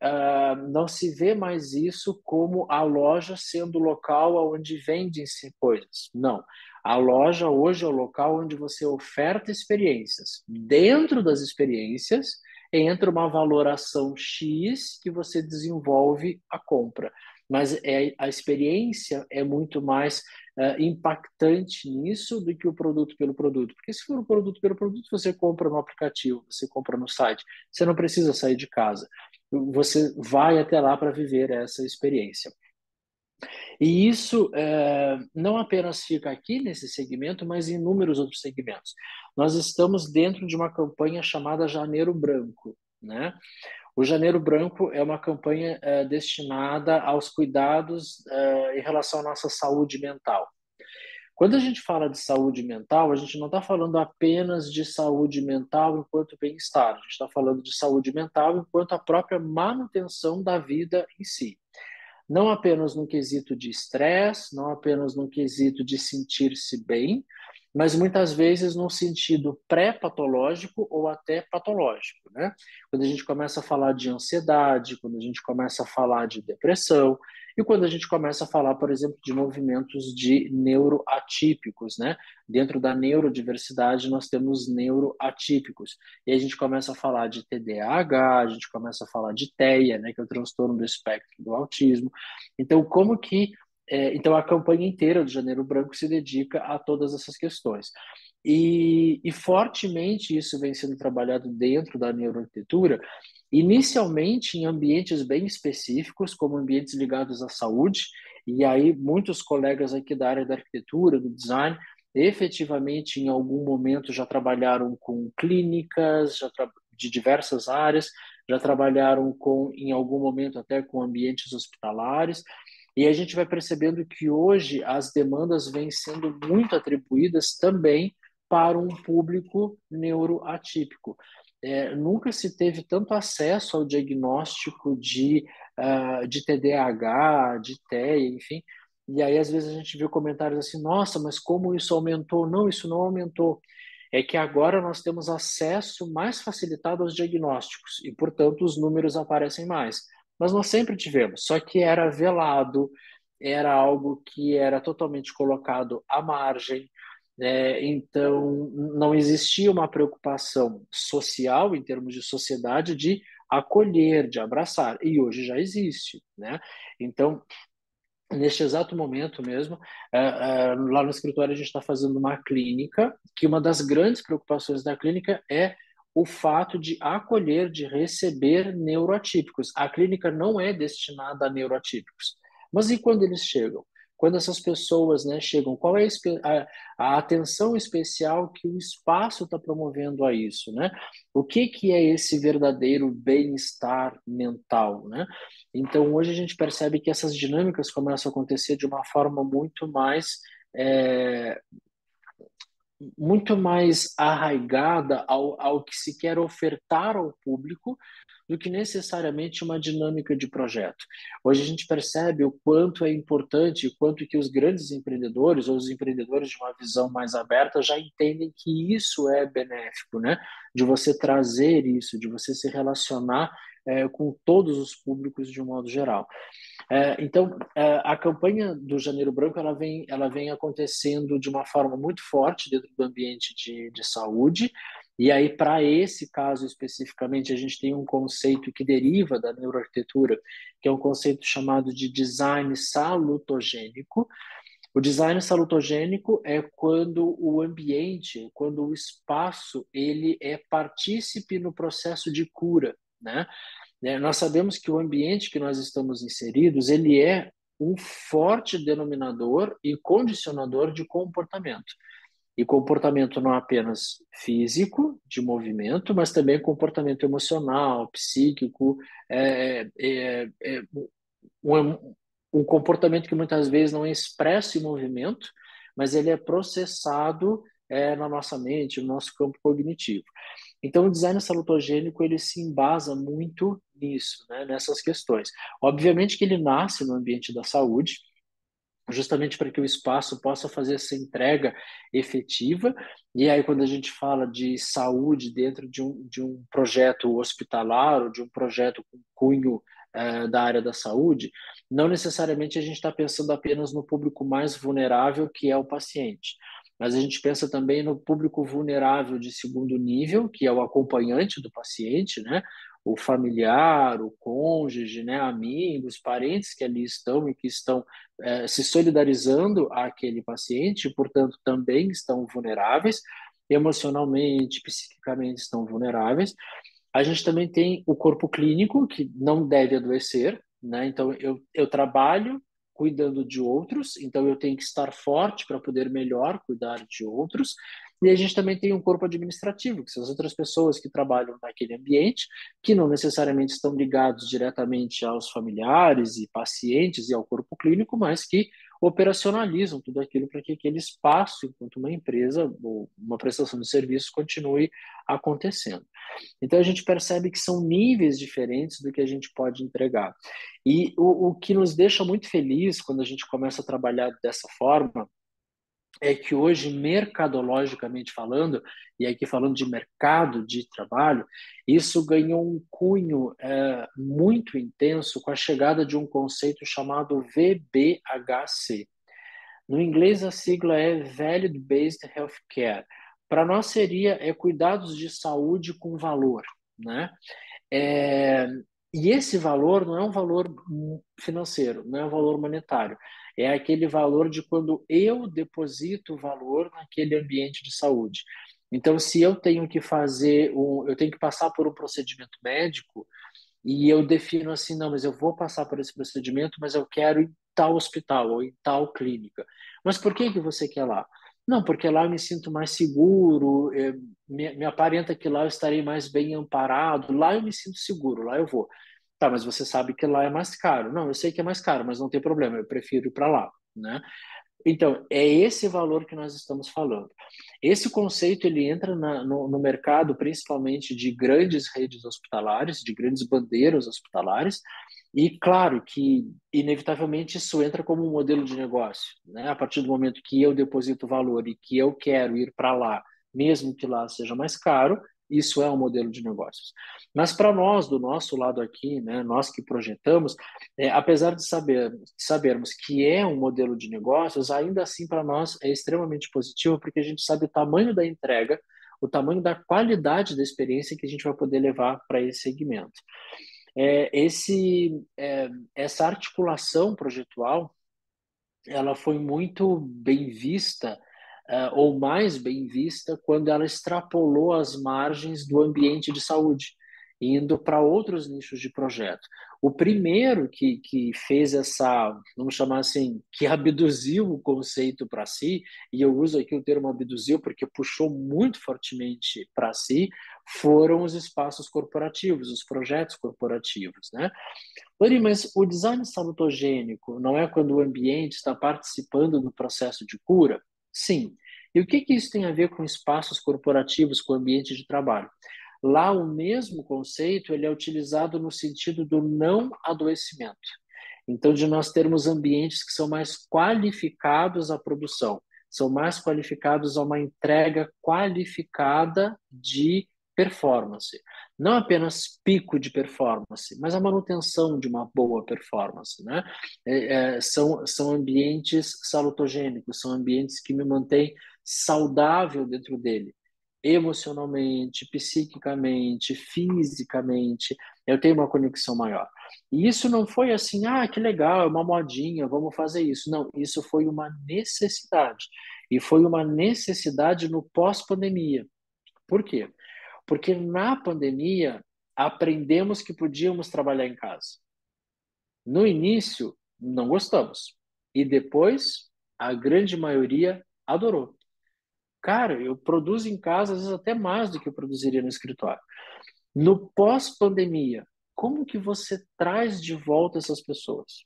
não se vê mais isso como a loja sendo o local onde vendem-se coisas. Não. A loja hoje é o local onde você oferta experiências. Dentro das experiências, entra uma valoração X que você desenvolve a compra. Mas a experiência é muito mais impactante nisso do que o produto pelo produto. Porque se for o produto pelo produto, você compra no aplicativo, você compra no site. Você não precisa sair de casa. Você vai até lá para viver essa experiência. E isso não apenas fica aqui nesse segmento, mas em inúmeros outros segmentos. Nós estamos dentro de uma campanha chamada Janeiro Branco, né? O Janeiro Branco é uma campanha destinada aos cuidados em relação à nossa saúde mental. Quando a gente fala de saúde mental, a gente não está falando apenas de saúde mental enquanto bem-estar, a gente está falando de saúde mental enquanto a própria manutenção da vida em si. Não apenas no quesito de estresse, não apenas no quesito de sentir-se bem, mas muitas vezes num sentido pré-patológico ou até patológico, né? Quando a gente começa a falar de ansiedade, quando a gente começa a falar de depressão, e quando a gente começa a falar, por exemplo, de movimentos de neuroatípicos, né? Dentro da neurodiversidade, nós temos neuroatípicos. E a gente começa a falar de TDAH, a gente começa a falar de TEA, né? Que é o transtorno do espectro do autismo. Então, como que então, a campanha inteira do Janeiro Branco se dedica a todas essas questões. E fortemente isso vem sendo trabalhado dentro da neuroarquitetura, inicialmente em ambientes bem específicos, como ambientes ligados à saúde, e aí muitos colegas aqui da área da arquitetura, do design, efetivamente em algum momento já trabalharam com clínicas, de diversas áreas, já trabalharam com, em algum momento até com ambientes hospitalares, e a gente vai percebendo que hoje as demandas vêm sendo muito atribuídas também para um público neuroatípico. Nunca se teve tanto acesso ao diagnóstico de TDAH, de TEA, enfim. E aí, às vezes, a gente vê comentários assim: nossa, mas como isso aumentou? Não, isso não aumentou. É que agora nós temos acesso mais facilitado aos diagnósticos e, portanto, os números aparecem mais. Mas nós sempre tivemos, só que era velado, era algo que era totalmente colocado à margem, né? Então não existia uma preocupação social, em termos de sociedade, de acolher, de abraçar, e hoje já existe, né? Então, neste exato momento mesmo, lá no escritório a gente está fazendo uma clínica, que uma das grandes preocupações da clínica é o fato de acolher, de receber neuroatípicos. A clínica não é destinada a neuroatípicos. Mas e quando eles chegam? Quando essas pessoas, né, chegam, qual é a atenção especial que o espaço está promovendo a isso, né? O que que é esse verdadeiro bem-estar mental, né? Então, hoje a gente percebe que essas dinâmicas começam a acontecer de uma forma é, muito mais arraigada ao que se quer ofertar ao público do que necessariamente uma dinâmica de projeto. Hoje a gente percebe o quanto é importante, o quanto que os grandes empreendedores ou os empreendedores de uma visão mais aberta já entendem que isso é benéfico, né? De você trazer isso, de você se relacionar com todos os públicos de um modo geral. Então, a campanha do Janeiro Branco ela vem acontecendo de uma forma muito forte dentro do ambiente de saúde. E aí, para esse caso especificamente, a gente tem um conceito que deriva da neuroarquitetura, que é um conceito chamado de design salutogênico, O design salutogênico é quando o ambiente, quando o espaço, ele é partícipe no processo de cura, né? Nós sabemos que o ambiente que nós estamos inseridos, ele é um forte denominador e condicionador de comportamento. E comportamento não apenas físico, de movimento, mas também comportamento emocional, psíquico, é, é, é, um, um comportamento que muitas vezes não é expresso em movimento, mas ele é processado na nossa mente, no nosso campo cognitivo. Então, o design salutogênico ele se embasa muito nisso, né, nessas questões. Obviamente que ele nasce no ambiente da saúde, justamente para que o espaço possa fazer essa entrega efetiva. E aí, quando a gente fala de saúde dentro de um projeto hospitalar ou de um projeto com cunho da área da saúde, não necessariamente a gente está pensando apenas no público mais vulnerável, que é o paciente. Mas a gente pensa também no público vulnerável de segundo nível, que é o acompanhante do paciente, né? O familiar, o cônjuge, né? Amigos, parentes que ali estão e que estão se solidarizando àquele paciente, e, portanto, também estão vulneráveis, emocionalmente, psiquicamente estão vulneráveis. A gente também tem o corpo clínico, que não deve adoecer, né? Então, eu trabalho cuidando de outros, então eu tenho que estar forte para poder melhor cuidar de outros. E a gente também tem um corpo administrativo, que são as outras pessoas que trabalham naquele ambiente, que não necessariamente estão ligados diretamente aos familiares e pacientes e ao corpo clínico, mas que operacionalizam tudo aquilo para que aquele espaço, enquanto uma empresa ou uma prestação de serviço, continue acontecendo. Então a gente percebe que são níveis diferentes do que a gente pode entregar. E o que nos deixa muito feliz quando a gente começa a trabalhar dessa forma é que hoje, mercadologicamente falando, e aqui falando de mercado de trabalho, isso ganhou um cunho muito intenso com a chegada de um conceito chamado VBHC. No inglês, a sigla é Value Based Healthcare. Para nós seria cuidados de saúde com valor, né? É, e esse valor não é um valor financeiro, não é um valor monetário. É aquele valor de quando eu deposito valor naquele ambiente de saúde. Então, se eu tenho que eu tenho que passar por um procedimento médico, e eu defino assim, não, mas eu vou passar por esse procedimento, mas eu quero ir em tal hospital ou em tal clínica. Mas por que que você quer lá? Não, porque lá eu me sinto mais seguro, me aparenta que lá eu estarei mais bem amparado, lá eu me sinto seguro, lá eu vou. Tá, mas você sabe que lá é mais caro. Não, eu sei que é mais caro, mas não tem problema, eu prefiro ir para lá, né? Então, é esse valor que nós estamos falando. Esse conceito ele entra no mercado principalmente de grandes redes hospitalares, de grandes bandeiras hospitalares, e claro que, inevitavelmente, isso entra como um modelo de negócio, né? A partir do momento que eu deposito valor e que eu quero ir para lá, mesmo que lá seja mais caro, isso é um modelo de negócios. Mas para nós, do nosso lado aqui, né, nós que projetamos, apesar de sabermos que é um modelo de negócios, ainda assim para nós é extremamente positivo, porque a gente sabe o tamanho da entrega, o tamanho da qualidade da experiência que a gente vai poder levar para esse segmento. Essa articulação projetual, ela foi muito bem vista, ou mais bem vista, quando ela extrapolou as margens do ambiente de saúde, indo para outros nichos de projeto. O primeiro que fez essa, vamos chamar assim, que abduziu o conceito para si, e eu uso aqui o termo abduziu porque puxou muito fortemente para si, foram os espaços corporativos, os projetos corporativos, né? Lori, mas o design salutogênico não é quando o ambiente está participando do processo de cura? Sim. E o que isso tem a ver com espaços corporativos, com o ambiente de trabalho? Lá, o mesmo conceito ele é utilizado no sentido do não adoecimento. Então, de nós termos ambientes que são mais qualificados à produção, são mais qualificados a uma entrega qualificada de performance. Não apenas pico de performance, mas a manutenção de uma boa performance, né? São ambientes salutogênicos, são ambientes que me mantêm saudável dentro dele. emocionalmente, psiquicamente, fisicamente, eu tenho uma conexão maior. E isso não foi assim, ah, que legal, é uma modinha, vamos fazer isso. Não, isso foi uma necessidade. E foi uma necessidade no pós-pandemia. Por quê? Porque na pandemia aprendemos que podíamos trabalhar em casa. No início, não gostamos. E depois, a grande maioria adorou. Cara, eu produzo em casa, às vezes até mais do que eu produziria no escritório. No pós-pandemia, como que você traz de volta essas pessoas?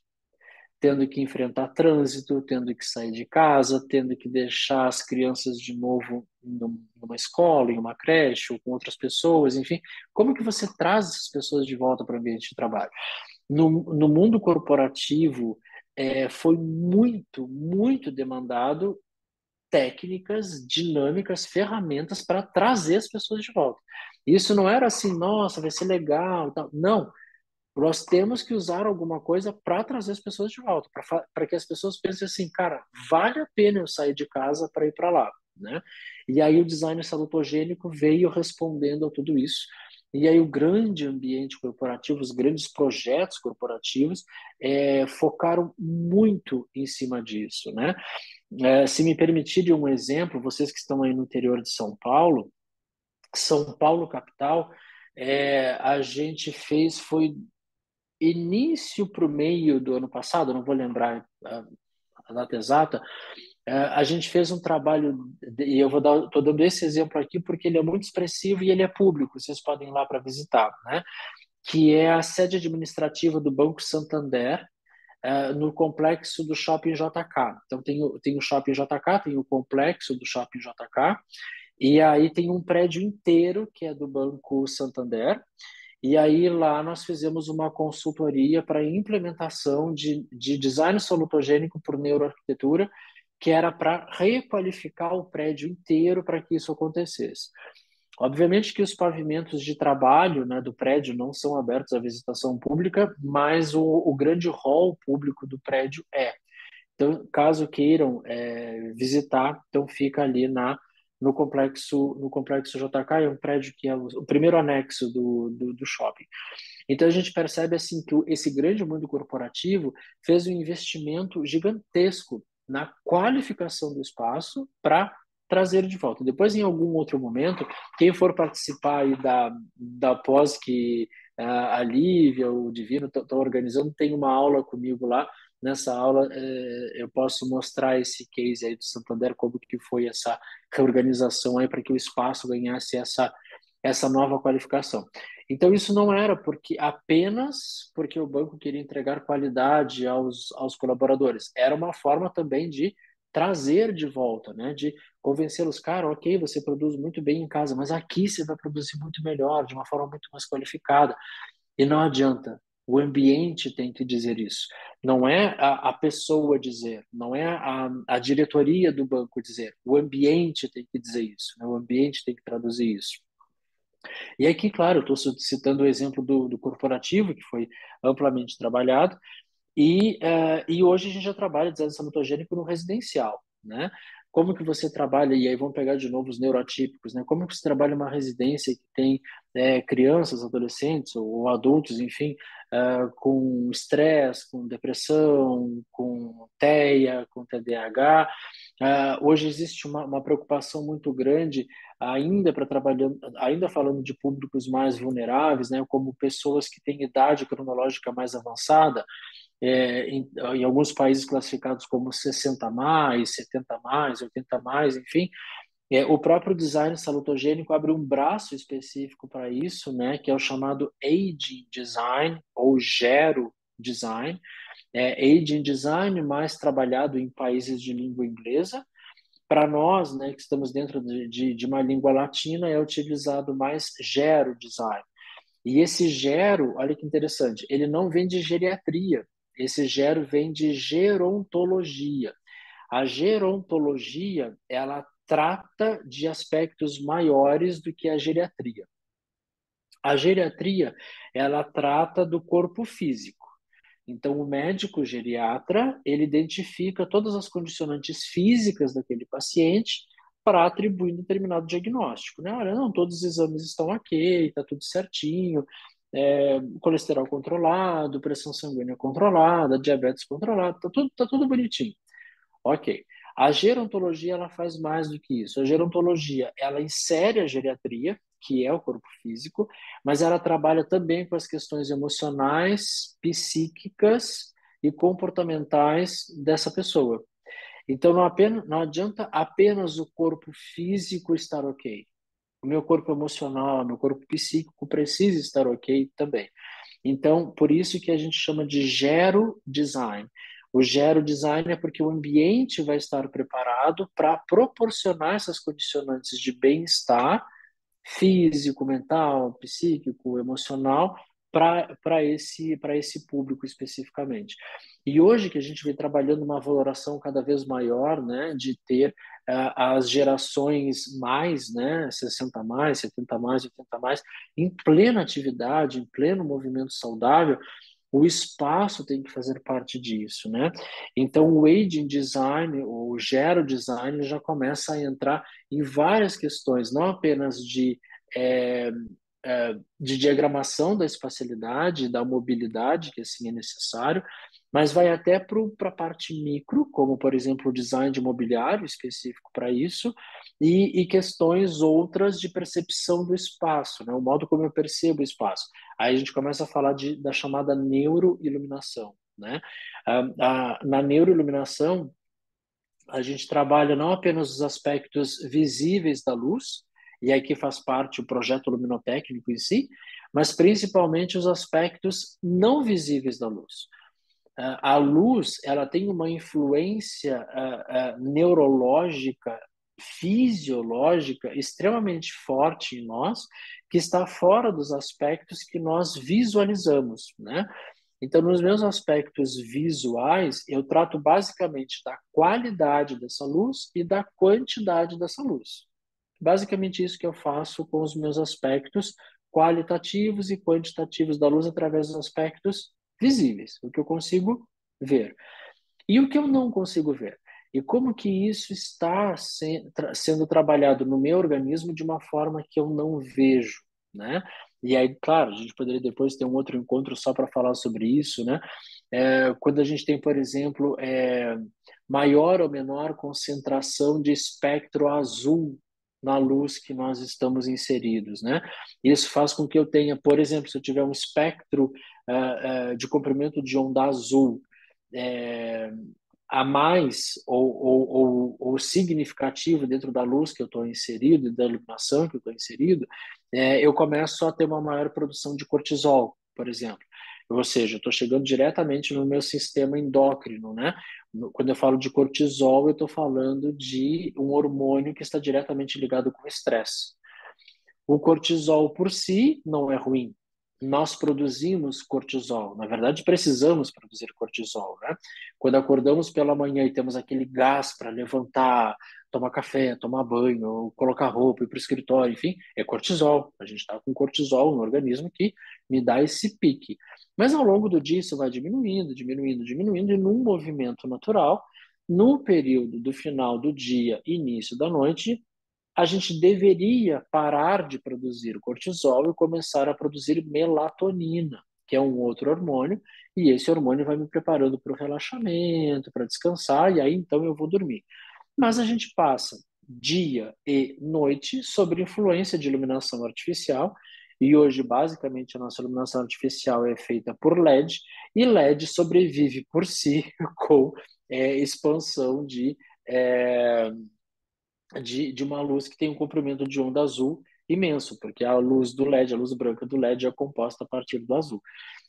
Tendo que enfrentar trânsito, tendo que sair de casa, tendo que deixar as crianças de novo numa escola, em uma creche ou com outras pessoas, enfim. Como que você traz essas pessoas de volta para o ambiente de trabalho? No mundo corporativo, foi muito, muito demandado técnicas, dinâmicas, ferramentas para trazer as pessoas de volta. Isso não era assim, nossa, vai ser legal, tal. Não, nós temos que usar alguma coisa para trazer as pessoas de volta, para que as pessoas pensem assim, cara, vale a pena eu sair de casa para ir para lá, né? E aí o design salutogênico veio respondendo a tudo isso. E aí o grande ambiente corporativo, os grandes projetos corporativos focaram muito em cima disso, né? Se me permitirem um exemplo, vocês que estão aí no interior de São Paulo capital, a gente fez, foi início para o meio do ano passado, não vou lembrar a data exata, a gente fez um trabalho, e eu estou dando esse exemplo aqui porque ele é muito expressivo e ele é público, vocês podem ir lá para visitar, né? Que é a sede administrativa do Banco Santander, no complexo do Shopping JK. Então, tem o Shopping JK, tem o complexo do Shopping JK, e aí tem um prédio inteiro que é do Banco Santander, e aí lá nós fizemos uma consultoria para implementação de design solutogênico por neuroarquitetura, que era para requalificar o prédio inteiro para que isso acontecesse. Obviamente que os pavimentos de trabalho, né, do prédio não são abertos à visitação pública, mas o grande hall público do prédio é. Então, caso queiram visitar, então fica ali no complexo JK, é um prédio que é o primeiro anexo do shopping. Então a gente percebe assim que esse grande mundo corporativo fez um investimento gigantesco na qualificação do espaço para trazer de volta. Depois, em algum outro momento, quem for participar aí da pós que a Lívia, o Divino estão organizando, tem uma aula comigo lá. Nessa aula, eu posso mostrar esse case aí do Santander, como que foi essa reorganização aí para que o espaço ganhasse essa nova qualificação. Então, isso não era apenas porque o banco queria entregar qualidade aos colaboradores. Era uma forma também de trazer de volta, né? De convencê-los, cara, ok, você produz muito bem em casa, mas aqui você vai produzir muito melhor, de uma forma muito mais qualificada. E não adianta. O ambiente tem que dizer isso. Não é a pessoa dizer, não é a diretoria do banco dizer. O ambiente tem que dizer isso, né? O ambiente tem que traduzir isso. E aqui, claro, eu estou citando o exemplo do corporativo, que foi amplamente trabalhado, e hoje a gente já trabalha design salutogênico no residencial, né? Como que você trabalha, e aí vamos pegar de novo os neurotípicos, né? Como que você trabalha uma residência que tem crianças, adolescentes ou adultos, enfim, com estresse, com depressão, com TEA, com TDAH. Hoje existe uma preocupação muito grande ainda para trabalhar, ainda falando de públicos mais vulneráveis, né? Como pessoas que têm idade cronológica mais avançada, em alguns países classificados como 60 mais, 70 mais, 80 mais, enfim, o próprio design salutogênico abre um braço específico para isso, né, que é o chamado Aging Design ou Gero Design. Aging Design mais trabalhado em países de língua inglesa. Para nós, né, que estamos dentro de uma língua latina, é utilizado mais Gero Design. E esse gero, olha que interessante, ele não vem de geriatria, esse gero vem de gerontologia. A gerontologia, ela trata de aspectos maiores do que a geriatria. A geriatria, ela trata do corpo físico. Então, o médico geriatra, ele identifica todas as condicionantes físicas daquele paciente para atribuir um determinado diagnóstico, né? Olha, não, todos os exames estão ok, está tudo certinho, colesterol controlado, pressão sanguínea controlada, diabetes controlado, tá tudo bonitinho. Ok. A gerontologia, ela faz mais do que isso. A gerontologia, ela insere a geriatria, que é o corpo físico, mas ela trabalha também com as questões emocionais, psíquicas e comportamentais dessa pessoa. Então, não adianta apenas o corpo físico estar ok. O meu corpo emocional, meu corpo psíquico precisa estar ok também. Então, por isso que a gente chama de gero design. O gero design é porque o ambiente vai estar preparado para proporcionar essas condicionantes de bem-estar físico, mental, psíquico, emocional para esse público especificamente. E hoje que a gente vem trabalhando uma valoração cada vez maior, né, de ter as gerações mais, né, 60 mais, 70 mais, 80 mais, em plena atividade, em pleno movimento saudável, o espaço tem que fazer parte disso, né? Então, o aging design, o gero design, já começa a entrar em várias questões, não apenas é, de diagramação da espacialidade, da mobilidade, que assim é necessário, mas vai até para a parte micro, como, por exemplo, o design de mobiliário específico para isso, e questões outras de percepção do espaço, né? O modo como eu percebo o espaço. Aí a gente começa a falar da chamada neuroiluminação, né? Na neuroiluminação, a gente trabalha não apenas os aspectos visíveis da luz, e aqui faz parte o projeto luminotécnico em si, mas principalmente os aspectos não visíveis da luz. A luz, ela tem uma influência neurológica, fisiológica extremamente forte em nós, que está fora dos aspectos que nós visualizamos, né? Então, nos meus aspectos visuais, eu trato basicamente da qualidade dessa luz e da quantidade dessa luz. Basicamente isso que eu faço com os meus aspectos qualitativos e quantitativos da luz através dos aspectos visíveis, o que eu consigo ver. E o que eu não consigo ver? E como que isso está sendo trabalhado no meu organismo de uma forma que eu não vejo, né? E aí, claro, a gente poderia depois ter um outro encontro só para falar sobre isso, né? Quando a gente tem, por exemplo, maior ou menor concentração de espectro azul na luz que nós estamos inseridos, né? Isso faz com que eu tenha, por exemplo, se eu tiver um espectro de comprimento de onda azul é, a mais ou significativo dentro da luz que eu estou inserido, da iluminação que eu estou inserido, eu começo a ter uma maior produção de cortisol, por exemplo. Ou seja, eu estou chegando diretamente no meu sistema endócrino, né? Quando eu falo de cortisol, eu estou falando de um hormônio que está diretamente ligado com o estresse. O cortisol por si não é ruim. Nós produzimos cortisol. Na verdade, precisamos produzir cortisol, né? Quando acordamos pela manhã e temos aquele gás para levantar, tomar café, tomar banho, colocar roupa, ir para o escritório, enfim, é cortisol. A gente está com cortisol no organismo que me dá esse pique. Mas ao longo do dia isso vai diminuindo, diminuindo, diminuindo, e num movimento natural, no período do final do dia, início da noite, a gente deveria parar de produzir cortisol e começar a produzir melatonina, que é um outro hormônio, e esse hormônio vai me preparando para o relaxamento, para descansar, e aí então eu vou dormir. Mas a gente passa dia e noite sob influência de iluminação artificial, e hoje basicamente a nossa iluminação artificial é feita por LED, e LED sobrevive por si com expansão de uma luz que tem um comprimento de onda azul imenso, porque a luz do LED, a luz branca do LED é composta a partir do azul.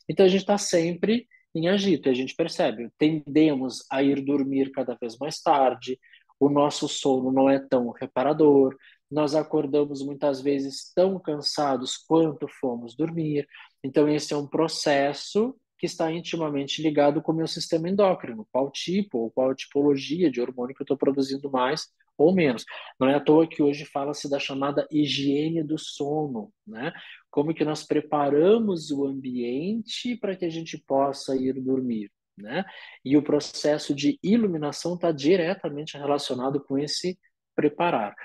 Então a gente está sempre em agito, e a gente percebe, tendemos a ir dormir cada vez mais tarde, o nosso sono não é tão reparador, nós acordamos muitas vezes tão cansados quanto fomos dormir. Então esse é um processo que está intimamente ligado com o meu sistema endócrino, qual tipo ou qual tipologia de hormônio que eu estou produzindo mais ou menos. Não é à toa que hoje fala-se da chamada higiene do sono, né? Como que nós preparamos o ambiente para que a gente possa ir dormir, né? E o processo de iluminação está diretamente relacionado com esse preparar.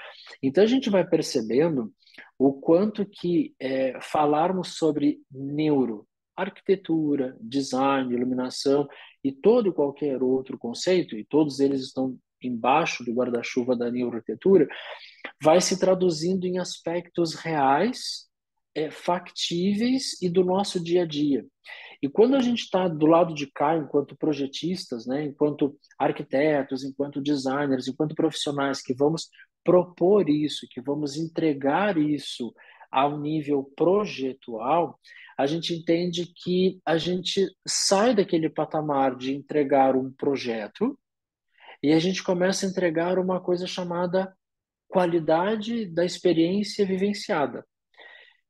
Então a gente vai percebendo o quanto que falarmos sobre neuro, arquitetura, design, iluminação e todo e qualquer outro conceito, e todos eles estão embaixo do guarda-chuva da neuroarquitetura, vai se traduzindo em aspectos reais, factíveis e do nosso dia a dia. E quando a gente está do lado de cá, enquanto projetistas, né, enquanto arquitetos, enquanto designers, enquanto profissionais que vamos propor isso, que vamos entregar isso ao nível projetual, a gente entende que a gente sai daquele patamar de entregar um projeto e a gente começa a entregar uma coisa chamada qualidade da experiência vivenciada.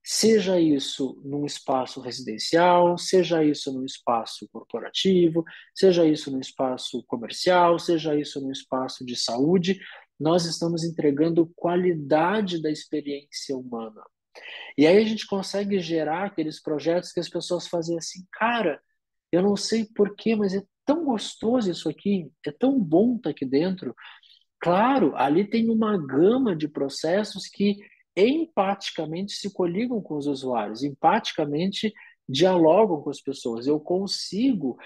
Seja isso num espaço residencial, seja isso num espaço corporativo, seja isso num espaço comercial, seja isso num espaço de saúde, nós estamos entregando qualidade da experiência humana. E aí a gente consegue gerar aqueles projetos que as pessoas fazem assim, cara, eu não sei porquê, mas é tão gostoso isso aqui, é tão bom estar aqui dentro. Claro, ali tem uma gama de processos que empaticamente se coligam com os usuários, empaticamente dialogam com as pessoas. Eu consigo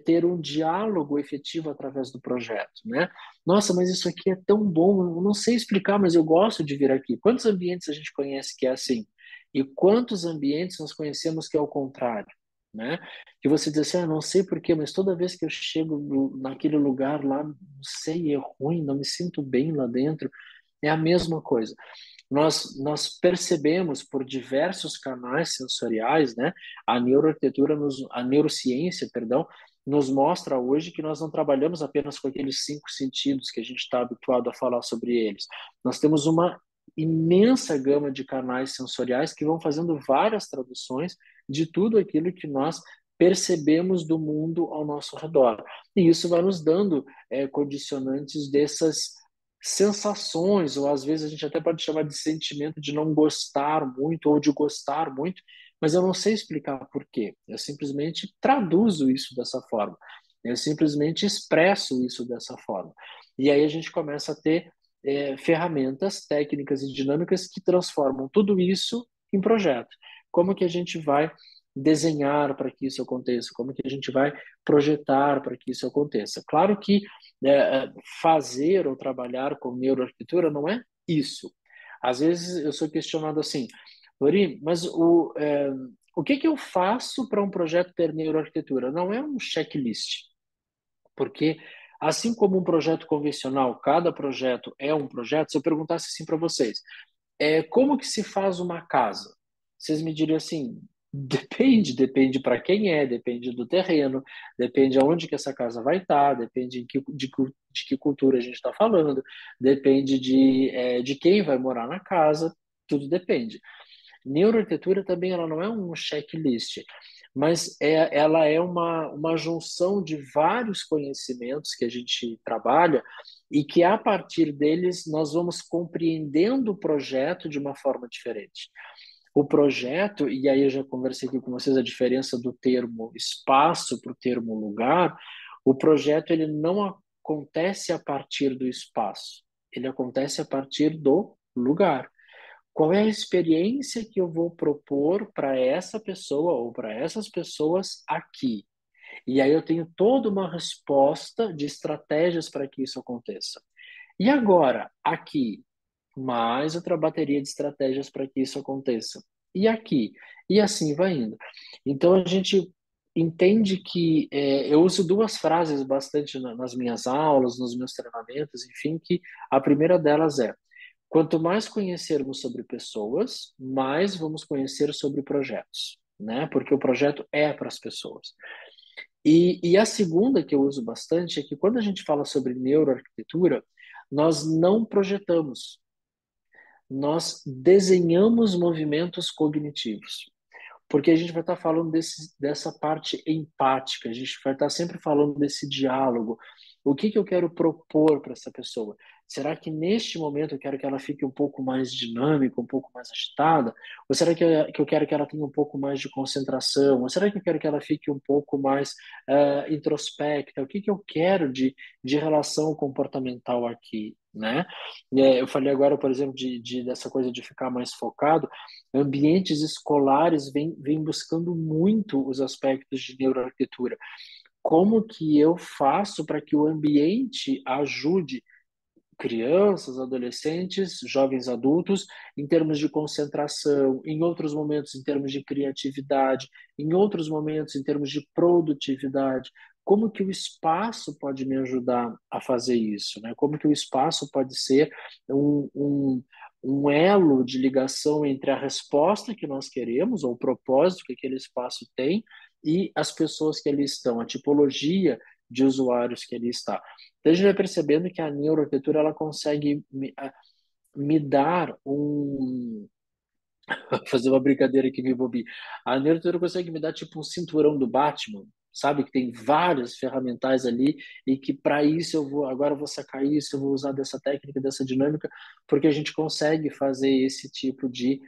ter um diálogo efetivo através do projeto, né? Nossa, mas isso aqui é tão bom, eu não sei explicar, mas eu gosto de vir aqui. Quantos ambientes a gente conhece que é assim? E quantos ambientes nós conhecemos que é o contrário, né? Que você diz assim, não sei por quê, mas toda vez que eu chego naquele lugar lá, não sei, é ruim, não me sinto bem lá dentro. É a mesma coisa. Nós percebemos por diversos canais sensoriais, né? A neurociência, perdão, nos mostra hoje que nós não trabalhamos apenas com aqueles 5 sentidos que a gente está habituado a falar sobre eles. Nós temos uma imensa gama de canais sensoriais que vão fazendo várias traduções de tudo aquilo que nós percebemos do mundo ao nosso redor. E isso vai nos dando condicionantes dessas sensações, ou às vezes a gente até pode chamar de sentimento de não gostar muito ou de gostar muito, mas eu não sei explicar por quê. Eu simplesmente traduzo isso dessa forma. Eu simplesmente expresso isso dessa forma. E aí a gente começa a ter ferramentas, técnicas e dinâmicas que transformam tudo isso em projeto. Como que a gente vai desenhar para que isso aconteça? Como que a gente vai projetar para que isso aconteça? Claro que fazer ou trabalhar com neuroarquitetura não é isso. Às vezes eu sou questionado assim, Lori, mas o que eu faço para um projeto ter neuroarquitetura? Não é um checklist, porque assim como um projeto convencional, cada projeto é um projeto, se eu perguntasse assim para vocês, como que se faz uma casa? Vocês me diriam assim, depende para quem depende do terreno, depende aonde que essa casa vai estar, depende de que cultura a gente está falando, depende de quem vai morar na casa, tudo depende. Neuroarquitetura também ela não é um checklist, mas ela é uma junção de vários conhecimentos que a gente trabalha e que a partir deles nós vamos compreendendo o projeto de uma forma diferente. O projeto, e aí eu já conversei aqui com vocês a diferença do termo espaço para o termo lugar, o projeto ele não acontece a partir do espaço, ele acontece a partir do lugar. Qual é a experiência que eu vou propor para essa pessoa ou para essas pessoas aqui? E aí eu tenho toda uma resposta de estratégias para que isso aconteça. E agora, aqui, mais outra bateria de estratégias para que isso aconteça. E aqui, e assim vai indo. Então a gente entende que eu uso duas frases bastante nas minhas aulas, nos meus treinamentos, enfim, que a primeira delas é: quanto mais conhecermos sobre pessoas, mais vamos conhecer sobre projetos, né? Porque o projeto é para as pessoas. E a segunda que eu uso bastante é que quando a gente fala sobre neuroarquitetura, nós não projetamos, nós desenhamos movimentos cognitivos. Porque a gente vai estar falando dessa parte empática, a gente vai estar sempre falando desse diálogo. O que eu quero propor para essa pessoa? Será que neste momento eu quero que ela fique um pouco mais dinâmica, um pouco mais agitada? Ou será que eu quero que ela tenha um pouco mais de concentração? Ou será que eu quero que ela fique um pouco mais introspecta? O que eu quero de relação comportamental aqui? né? Eu falei agora, por exemplo, dessa coisa de ficar mais focado. Ambientes escolares vêm buscando muito os aspectos de neuroarquitetura. Como que eu faço para que o ambiente ajude crianças, adolescentes, jovens adultos, em termos de concentração, em outros momentos em termos de criatividade, em outros momentos em termos de produtividade. Como que o espaço pode me ajudar a fazer isso, né? Como que o espaço pode ser um elo de ligação entre a resposta que nós queremos, ou o propósito que aquele espaço tem, e as pessoas que ali estão, a tipologia de usuários que ali está. Então a gente vai percebendo que a neuroarquitetura ela consegue me dar fazer uma brincadeira aqui, me bobi. A neuroarquitetura consegue me dar tipo um cinturão do Batman, sabe? Que tem várias ferramentais ali e que para isso agora eu vou sacar isso, eu vou usar dessa técnica, dessa dinâmica, porque a gente consegue fazer esse tipo de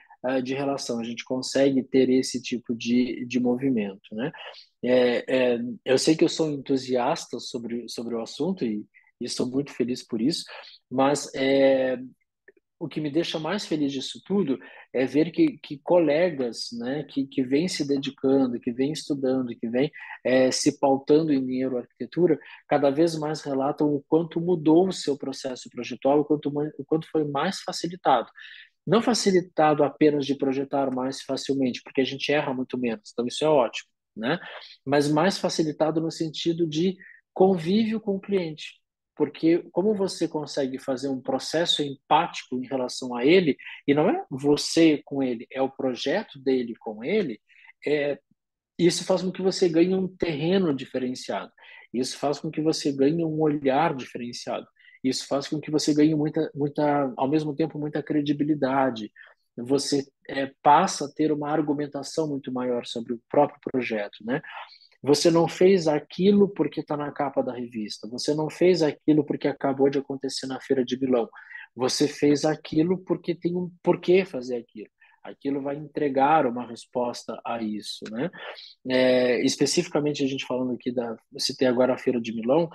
relação, a gente consegue ter esse tipo de movimento, né? Eu sei que eu sou um entusiasta sobre o assunto e estou muito feliz por isso, mas o que me deixa mais feliz disso tudo é ver que colegas, né, que vêm se dedicando, que vêm estudando, que vêm se pautando em neuroarquitetura, cada vez mais relatam o quanto mudou o seu processo projetual, o quanto foi mais facilitado. Não facilitado apenas de projetar mais facilmente, porque a gente erra muito menos, então isso é ótimo, né? Mas mais facilitado no sentido de convívio com o cliente. Porque como você consegue fazer um processo empático em relação a ele, e não é você com ele, é o projeto dele com ele, é, isso faz com que você ganhe um terreno diferenciado. Isso faz com que você ganhe um olhar diferenciado. Isso faz com que você ganhe ao mesmo tempo, muita credibilidade. Você passa a ter uma argumentação muito maior sobre o próprio projeto, né? Você não fez aquilo porque está na capa da revista. Você não fez aquilo porque acabou de acontecer na Feira de Milão. Você fez aquilo porque tem um porquê fazer aquilo. Aquilo vai entregar uma resposta a isso, né? Especificamente a gente falando aqui citei agora a Feira de Milão,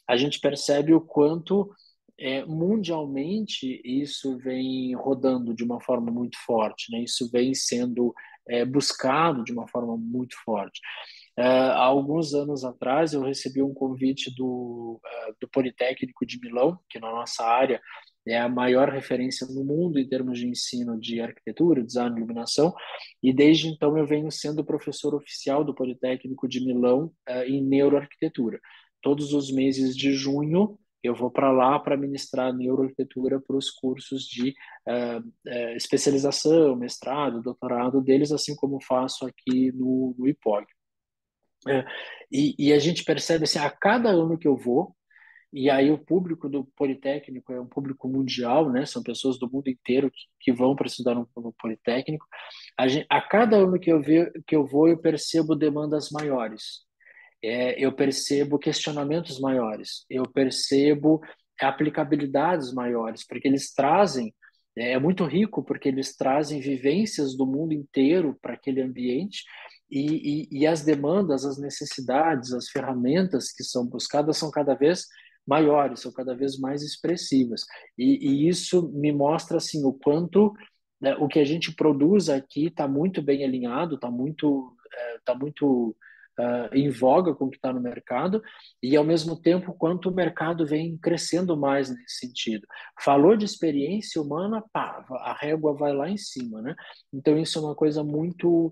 a gente percebe o quanto mundialmente isso vem rodando de uma forma muito forte, né? Isso vem sendo buscado de uma forma muito forte. Há alguns anos atrás, eu recebi um convite do Politécnico de Milão, que na nossa área é a maior referência no mundo em termos de ensino de arquitetura, design e iluminação, e desde então eu venho sendo professor oficial do Politécnico de Milão em neuroarquitetura. Todos os meses de junho eu vou para lá para ministrar neuroarquitetura para os cursos de especialização, mestrado, doutorado deles, assim como faço aqui no IPOG. É, e a gente percebe assim, a cada ano que eu vou, e aí o público do Politécnico é um público mundial, né? São pessoas do mundo inteiro que vão para estudar no Politécnico. A cada ano que eu vou, eu percebo demandas maiores. Eu percebo questionamentos maiores, eu percebo aplicabilidades maiores, porque eles trazem, é muito rico, porque eles trazem vivências do mundo inteiro para aquele ambiente e as demandas, as necessidades, as ferramentas que são buscadas são cada vez maiores, são cada vez mais expressivas. E isso me mostra assim o quanto né, o que a gente produz aqui está muito bem alinhado, tá muito em voga com o que está no mercado e, ao mesmo tempo, quanto o mercado vem crescendo mais nesse sentido. Falou de experiência humana, pá, a régua vai lá em cima, né? Então, isso é uma coisa muito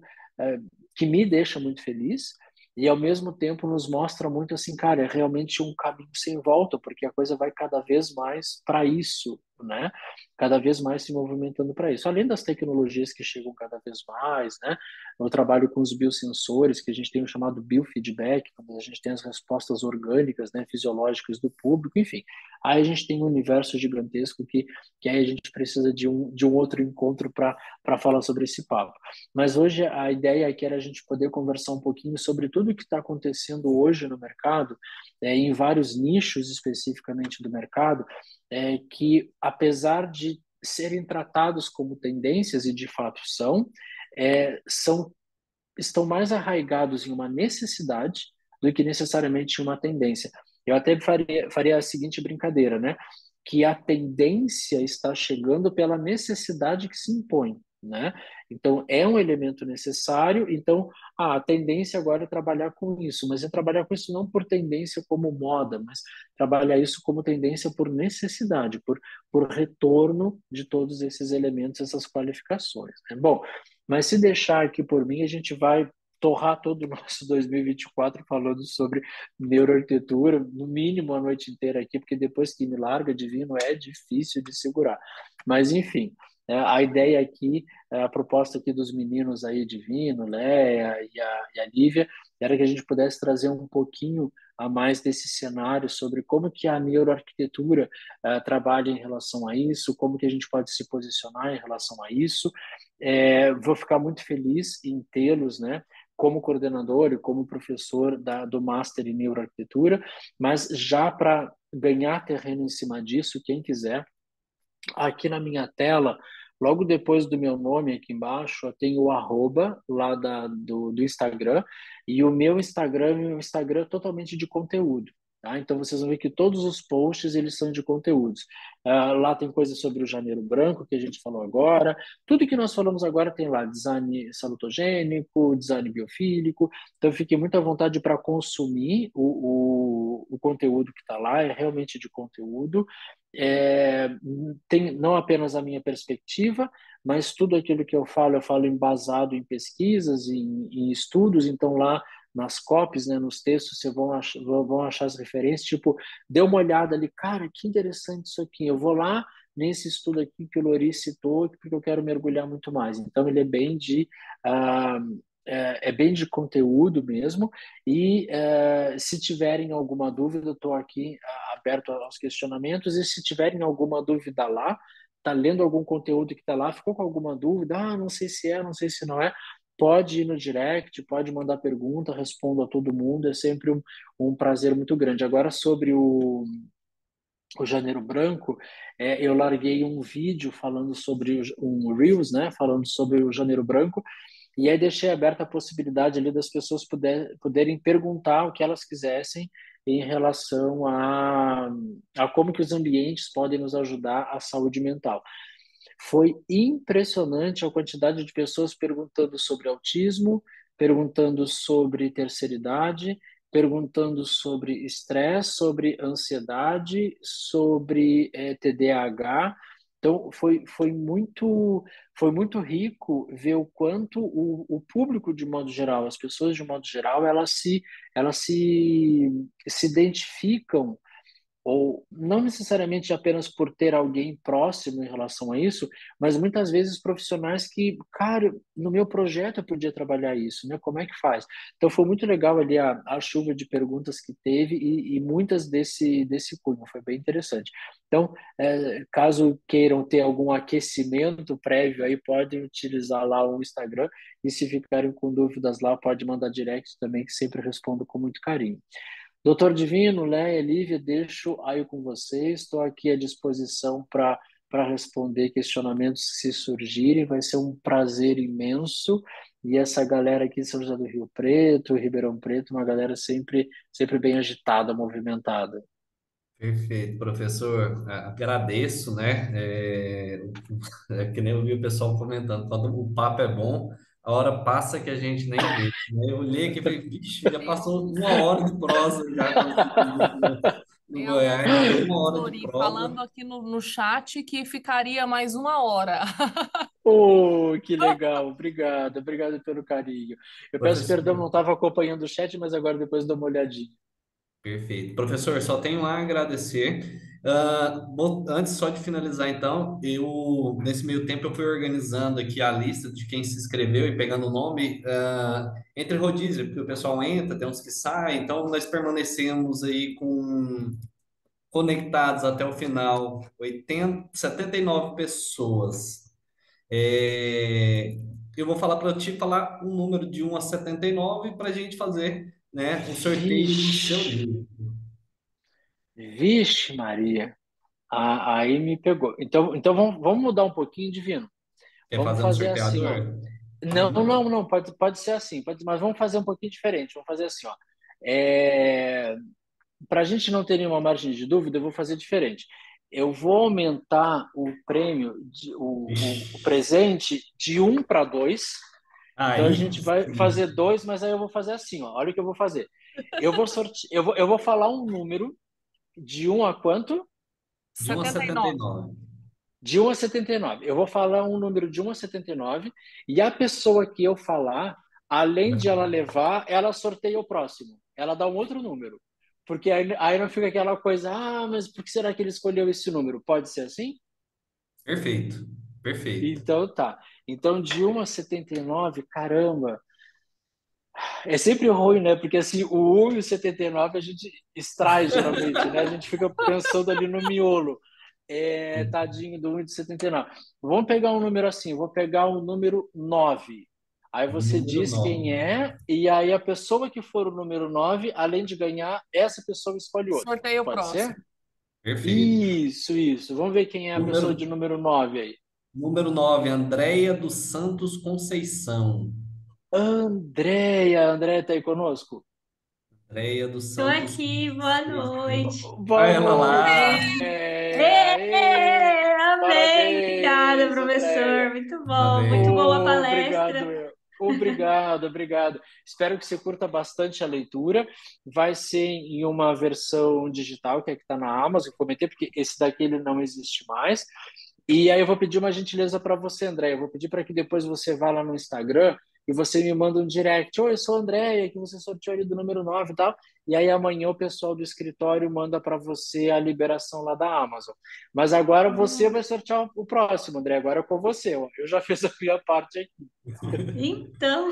que me deixa muito feliz e, ao mesmo tempo, nos mostra muito assim, cara, é realmente um caminho sem volta, porque a coisa vai cada vez mais para isso, né? Cada vez mais se movimentando para isso. Além das tecnologias que chegam cada vez mais, né? Eu trabalho com os biosensores, que a gente tem o chamado biofeedback, quando a gente tem as respostas orgânicas, né, fisiológicas do público, enfim. Aí a gente tem um universo gigantesco que aí a gente precisa de um outro encontro para falar sobre esse papo. Mas hoje a ideia aqui era a gente poder conversar um pouquinho sobre tudo o que está acontecendo hoje no mercado, em vários nichos especificamente do mercado, que apesar de serem tratados como tendências, e de fato são estão mais arraigados em uma necessidade do que necessariamente em uma tendência. Eu até faria a seguinte brincadeira, né? que a tendência está chegando pela necessidade que se impõe, né? Então, é um elemento necessário, então, a tendência agora é trabalhar com isso, mas é trabalhar com isso não por tendência como moda, mas trabalhar isso como tendência por necessidade, por retorno de todos esses elementos, essas qualificações, né? Bom, mas se deixar aqui por mim, a gente vai torrar todo o nosso 2024 falando sobre neuroarquitetura, no mínimo a noite inteira aqui, porque depois que me larga Divino é difícil de segurar. Mas, enfim, a ideia aqui, a proposta aqui dos meninos aí, Divino, Léa e a Lívia, era que a gente pudesse trazer um pouquinho a mais desse cenário sobre como que a neuroarquitetura trabalha em relação a isso, como que a gente pode se posicionar em relação a isso. Vou ficar muito feliz em tê-los, né, como coordenador e como professor do Master em Neuroarquitetura, mas já para ganhar terreno em cima disso, quem quiser, aqui na minha tela, logo depois do meu nome aqui embaixo, eu tenho o arroba lá do Instagram, e o meu Instagram é um Instagram totalmente de conteúdo. Tá? Então vocês vão ver que todos os posts eles são de conteúdos. Lá tem coisas sobre o janeiro branco que a gente falou agora. Tudo que nós falamos agora tem lá design salutogênico, design biofílico. Então fique muito à vontade para consumir o conteúdo que está lá. É realmente de conteúdo. É, Tem não apenas a minha perspectiva, mas tudo aquilo que eu falo embasado em pesquisas, em estudos. Então lá nas copies, né, nos textos, vocês vão achar as referências, tipo, dê uma olhada ali, cara, que interessante isso aqui, eu vou lá nesse estudo aqui que o Lori citou, porque eu quero mergulhar muito mais. Então, ele é bem ah, é bem de conteúdo mesmo, e se tiverem alguma dúvida, eu estou aqui aberto aos questionamentos, e se tiverem alguma dúvida lá, está lendo algum conteúdo que está lá, ficou com alguma dúvida, não sei se é, não sei se não é, pode ir no direct, pode mandar pergunta, respondo a todo mundo, é sempre um prazer muito grande. Agora, sobre o Janeiro Branco, eu larguei um vídeo falando sobre um Reels, né, falando sobre o Janeiro Branco, e aí deixei aberta a possibilidade ali das pessoas poderem perguntar o que elas quisessem em relação a como que os ambientes podem nos ajudar à saúde mental. Foi impressionante a quantidade de pessoas perguntando sobre autismo, perguntando sobre terceira idade, perguntando sobre estresse, sobre ansiedade, sobre TDAH. Então, foi muito rico ver o quanto o público, de modo geral, as pessoas, de modo geral, elas se identificam ou não necessariamente apenas por ter alguém próximo em relação a isso, mas muitas vezes profissionais que, cara, no meu projeto eu podia trabalhar isso, né? Como é que faz? Então foi muito legal ali a chuva de perguntas que teve e muitas desse cunho, foi bem interessante. Então, caso queiram ter algum aquecimento prévio aí, podem utilizar lá o Instagram e se ficarem com dúvidas lá, pode mandar direct também, que sempre respondo com muito carinho. Doutor Divino, Léia, Lívia, deixo aí com vocês. Estou aqui à disposição para responder questionamentos se surgirem. Vai ser um prazer imenso. E essa galera aqui de São José do Rio Preto, Ribeirão Preto, uma galera sempre bem agitada, movimentada. Perfeito, professor. Agradeço, né? É que nem eu vi o pessoal comentando, quando o papo é bom, a hora passa que a gente nem vê, né? Eu olhei aqui e falei, vixe, já passou uma hora de prosa já com os meninos no Tem aluno Goiás, já deu uma do hora de Flori falando prosa. aqui no chat que ficaria mais 1 hora. Oh, que legal. Obrigado, obrigado pelo carinho. Eu peço perdão, não Professor, estava acompanhando o chat, mas agora depois dou uma olhadinha. perfeito. Professor, só tenho a agradecer. Bom, antes só de finalizar, então, nesse meio tempo eu fui organizando aqui a lista de quem se inscreveu e pegando o nome entre rodízio, porque o pessoal entra, tem uns que saem, então nós permanecemos aí conectados até o final, 79 pessoas. É, eu vou falar para ti falar um número de 1 a 79 para a gente fazer, né, o sorteio do seu Vixe, livro. vixe, Maria. Aí me pegou. Então vamos mudar um pouquinho, Divino. Quer Vamos fazer no fazer assim, ó. sorteador? Não, não, não, pode ser assim, mas vamos fazer um pouquinho diferente. Vamos fazer assim, ó. Para a gente não ter nenhuma margem de dúvida, eu vou fazer diferente. eu vou aumentar o prêmio, o Ixi. presente de 1 para 2. Então a Aí gente vai sim. fazer 2, mas aí eu vou fazer assim, ó. Olha o que eu vou fazer. Eu vou falar um número de 1 a quanto? De 1 a setenta e 79. De 1 a 79. Eu vou falar um número de 1 a 79 e a pessoa que eu falar, além de ela levar, ela sorteia o próximo. Ela dá um outro número. Porque aí não fica aquela coisa, mas por que será que ele escolheu esse número? Pode ser assim? Perfeito. Perfeito. Então tá. Então de 1 a 79, caramba. É sempre ruim, né? Porque assim, o 1 e o 79 a gente extrai geralmente, né? A gente fica pensando ali no miolo. Tadinho do 1 e do 79. Vamos pegar um número assim, eu vou pegar o número 9. Aí você Número diz quem 9. é, e aí a pessoa que for o número 9, além de ganhar, essa pessoa escolhe outro. sorteio o Pode ser? próximo. Perfeito. Isso. Vamos ver quem é a Número, pessoa de número 9 aí. número 9, Andréia dos Santos Conceição. Andréia tá aí conosco? Andréia dos Tô Santos aqui, boa Conceição. noite. Olha Boa ela noite, lá. Andréia! Ê, Ê, amei, obrigada, parabéns, Andréia! professor. Muito boa a Parabéns. palestra. Obrigado. Espero que você curta bastante a leitura. Vai ser em uma versão digital, que é que está na Amazon, eu comentei, porque esse daqui ele não existe mais. E aí eu vou pedir uma gentileza para você, André. Eu vou pedir para que depois você vá lá no Instagram e você me manda um direct. Oi, eu sou a Andréia, que você sorteou ali do número 9 e tal. E aí amanhã o pessoal do escritório manda para você a liberação lá da Amazon. Mas agora você vai sortear o próximo, André. Agora é com você. Ó. Eu já fiz a minha parte aqui. Então,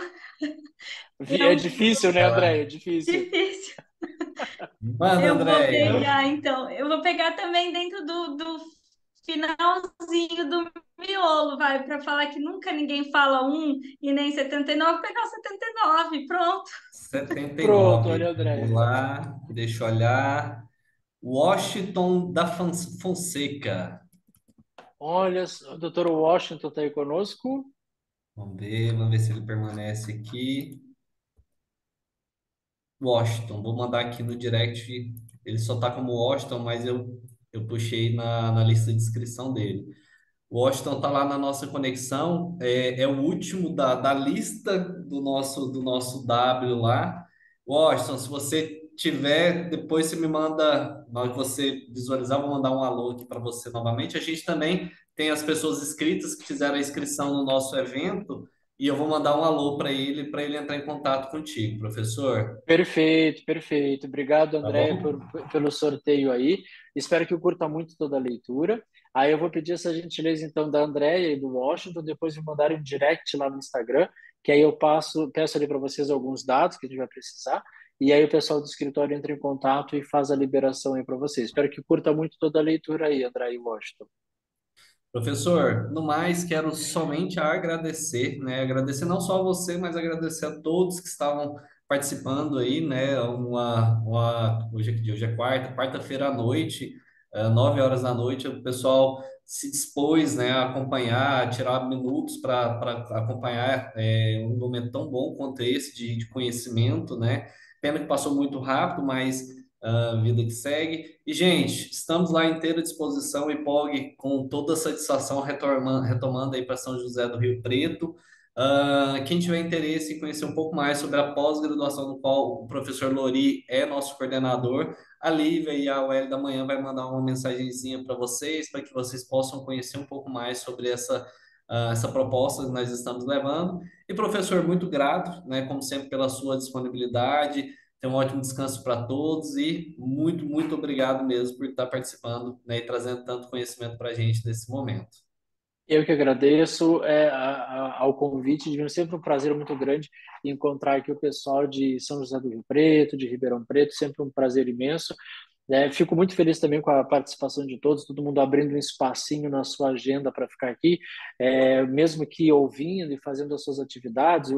É eu difícil, né, Vai André? É lá. difícil. difícil. Manda, Eu vou Andréia. pegar, então, eu vou pegar também dentro do finalzinho do miolo, vai, para falar que nunca ninguém fala um e nem 79, pegar o 79, pronto. Pronto, 79. olha, Vamos André. lá. Deixa eu olhar. Washington da Fonseca. Olha, o doutor Washington está aí conosco. Vamos ver se ele permanece aqui. Washington, vou mandar aqui no direct. Ele só tá como Washington, mas eu puxei na lista de inscrição dele. O Washington tá lá na nossa conexão, é o último da lista do nosso W lá. Washington, se você tiver, depois você me manda, na hora que você visualizar, eu vou mandar um alô aqui para você novamente. A gente também tem as pessoas inscritas que fizeram a inscrição no nosso evento, e eu vou mandar um alô para ele entrar em contato contigo, professor. Perfeito. Obrigado, Tá André, bom? pelo sorteio aí. Espero que eu curta muito toda a leitura. Aí eu vou pedir essa gentileza, então, da Andréia e do Washington, depois me mandarem um direct lá no Instagram, que aí eu peço ali para vocês alguns dados que a gente vai precisar, e aí o pessoal do escritório entra em contato e faz a liberação aí para vocês. Espero que curta muito toda a leitura aí, André e Washington. Professor, no mais, quero somente agradecer, né? Agradecer não só a você, mas agradecer a todos que estavam participando aí, né? Hoje é que dia? Hoje é quarta-feira à noite, 9 horas da noite, o pessoal se dispôs, né, a acompanhar, a tirar minutos para acompanhar um momento tão bom quanto esse de conhecimento, né? Pena que passou muito rápido, mas vida que segue. E, gente, estamos lá à inteira disposição, IPOG, com toda a satisfação, retomando aí para São José do Rio Preto. Quem tiver interesse em conhecer um pouco mais sobre a pós-graduação, no qual o professor Lori é nosso coordenador, a Lívia e a UL da manhã vai mandar uma mensagenzinha para vocês, para que vocês possam conhecer um pouco mais sobre essa proposta que nós estamos levando. E, professor, muito grato, né, como sempre, pela sua disponibilidade. Tenha um ótimo descanso para todos e muito obrigado mesmo por estar participando, né, e trazendo tanto conhecimento para a gente nesse momento. Eu que agradeço ao convite, de sempre um prazer muito grande encontrar aqui o pessoal de São José do Rio Preto, de Ribeirão Preto, sempre um prazer imenso. Fico muito feliz também com a participação de todos, todo mundo abrindo um espacinho na sua agenda para ficar aqui, mesmo que ouvindo e fazendo as suas atividades,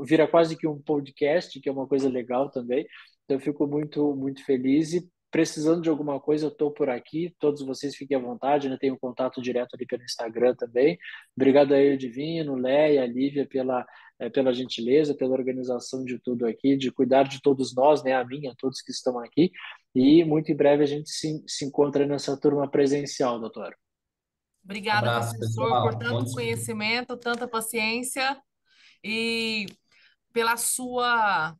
vira quase que um podcast, que é uma coisa legal também. Então, eu fico muito feliz precisando de alguma coisa, eu estou por aqui. Todos vocês fiquem à vontade, né? Tenho contato direto ali pelo Instagram também. Obrigado aí, Divino, Leia, Lívia, pela gentileza, pela organização de tudo aqui, de cuidar de todos nós, né? A mim, a todos que estão aqui. E muito em breve a gente se encontra nessa turma presencial, doutora. Obrigada, Abraço, professor, por pessoal. tanto conhecimento, tanta paciência e pela sua.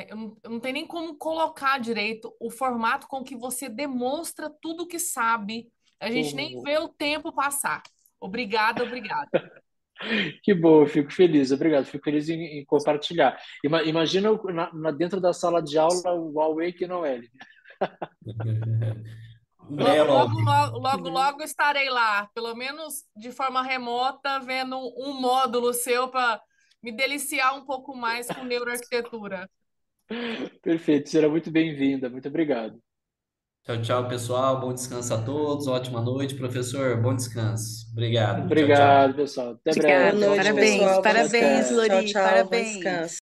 Eu não tenho nem como colocar direito o formato com que você demonstra tudo que sabe. A gente nem Oh, vê o tempo passar. Obrigada, obrigada. que bom, eu fico feliz, obrigado. Fico feliz em compartilhar. Imagina dentro da sala de aula o Huawei que não é. Em breve, Logo, logo, logo, logo estarei lá, pelo menos de forma remota, vendo um módulo seu para me deliciar um pouco mais com neuroarquitetura. Perfeito, será muito bem-vinda. Muito obrigado. tchau, tchau, pessoal. Bom descanso a todos. Ótima noite, professor. Bom descanso. Obrigado. Tchau, Obrigado, tchau. pessoal. Até Boa breve. Obrigada. noite, Ótima Parabéns, pessoal. noite. Bom Até. parabéns, descanso. Tchau, Lori, tchau. Bom parabéns. descanso.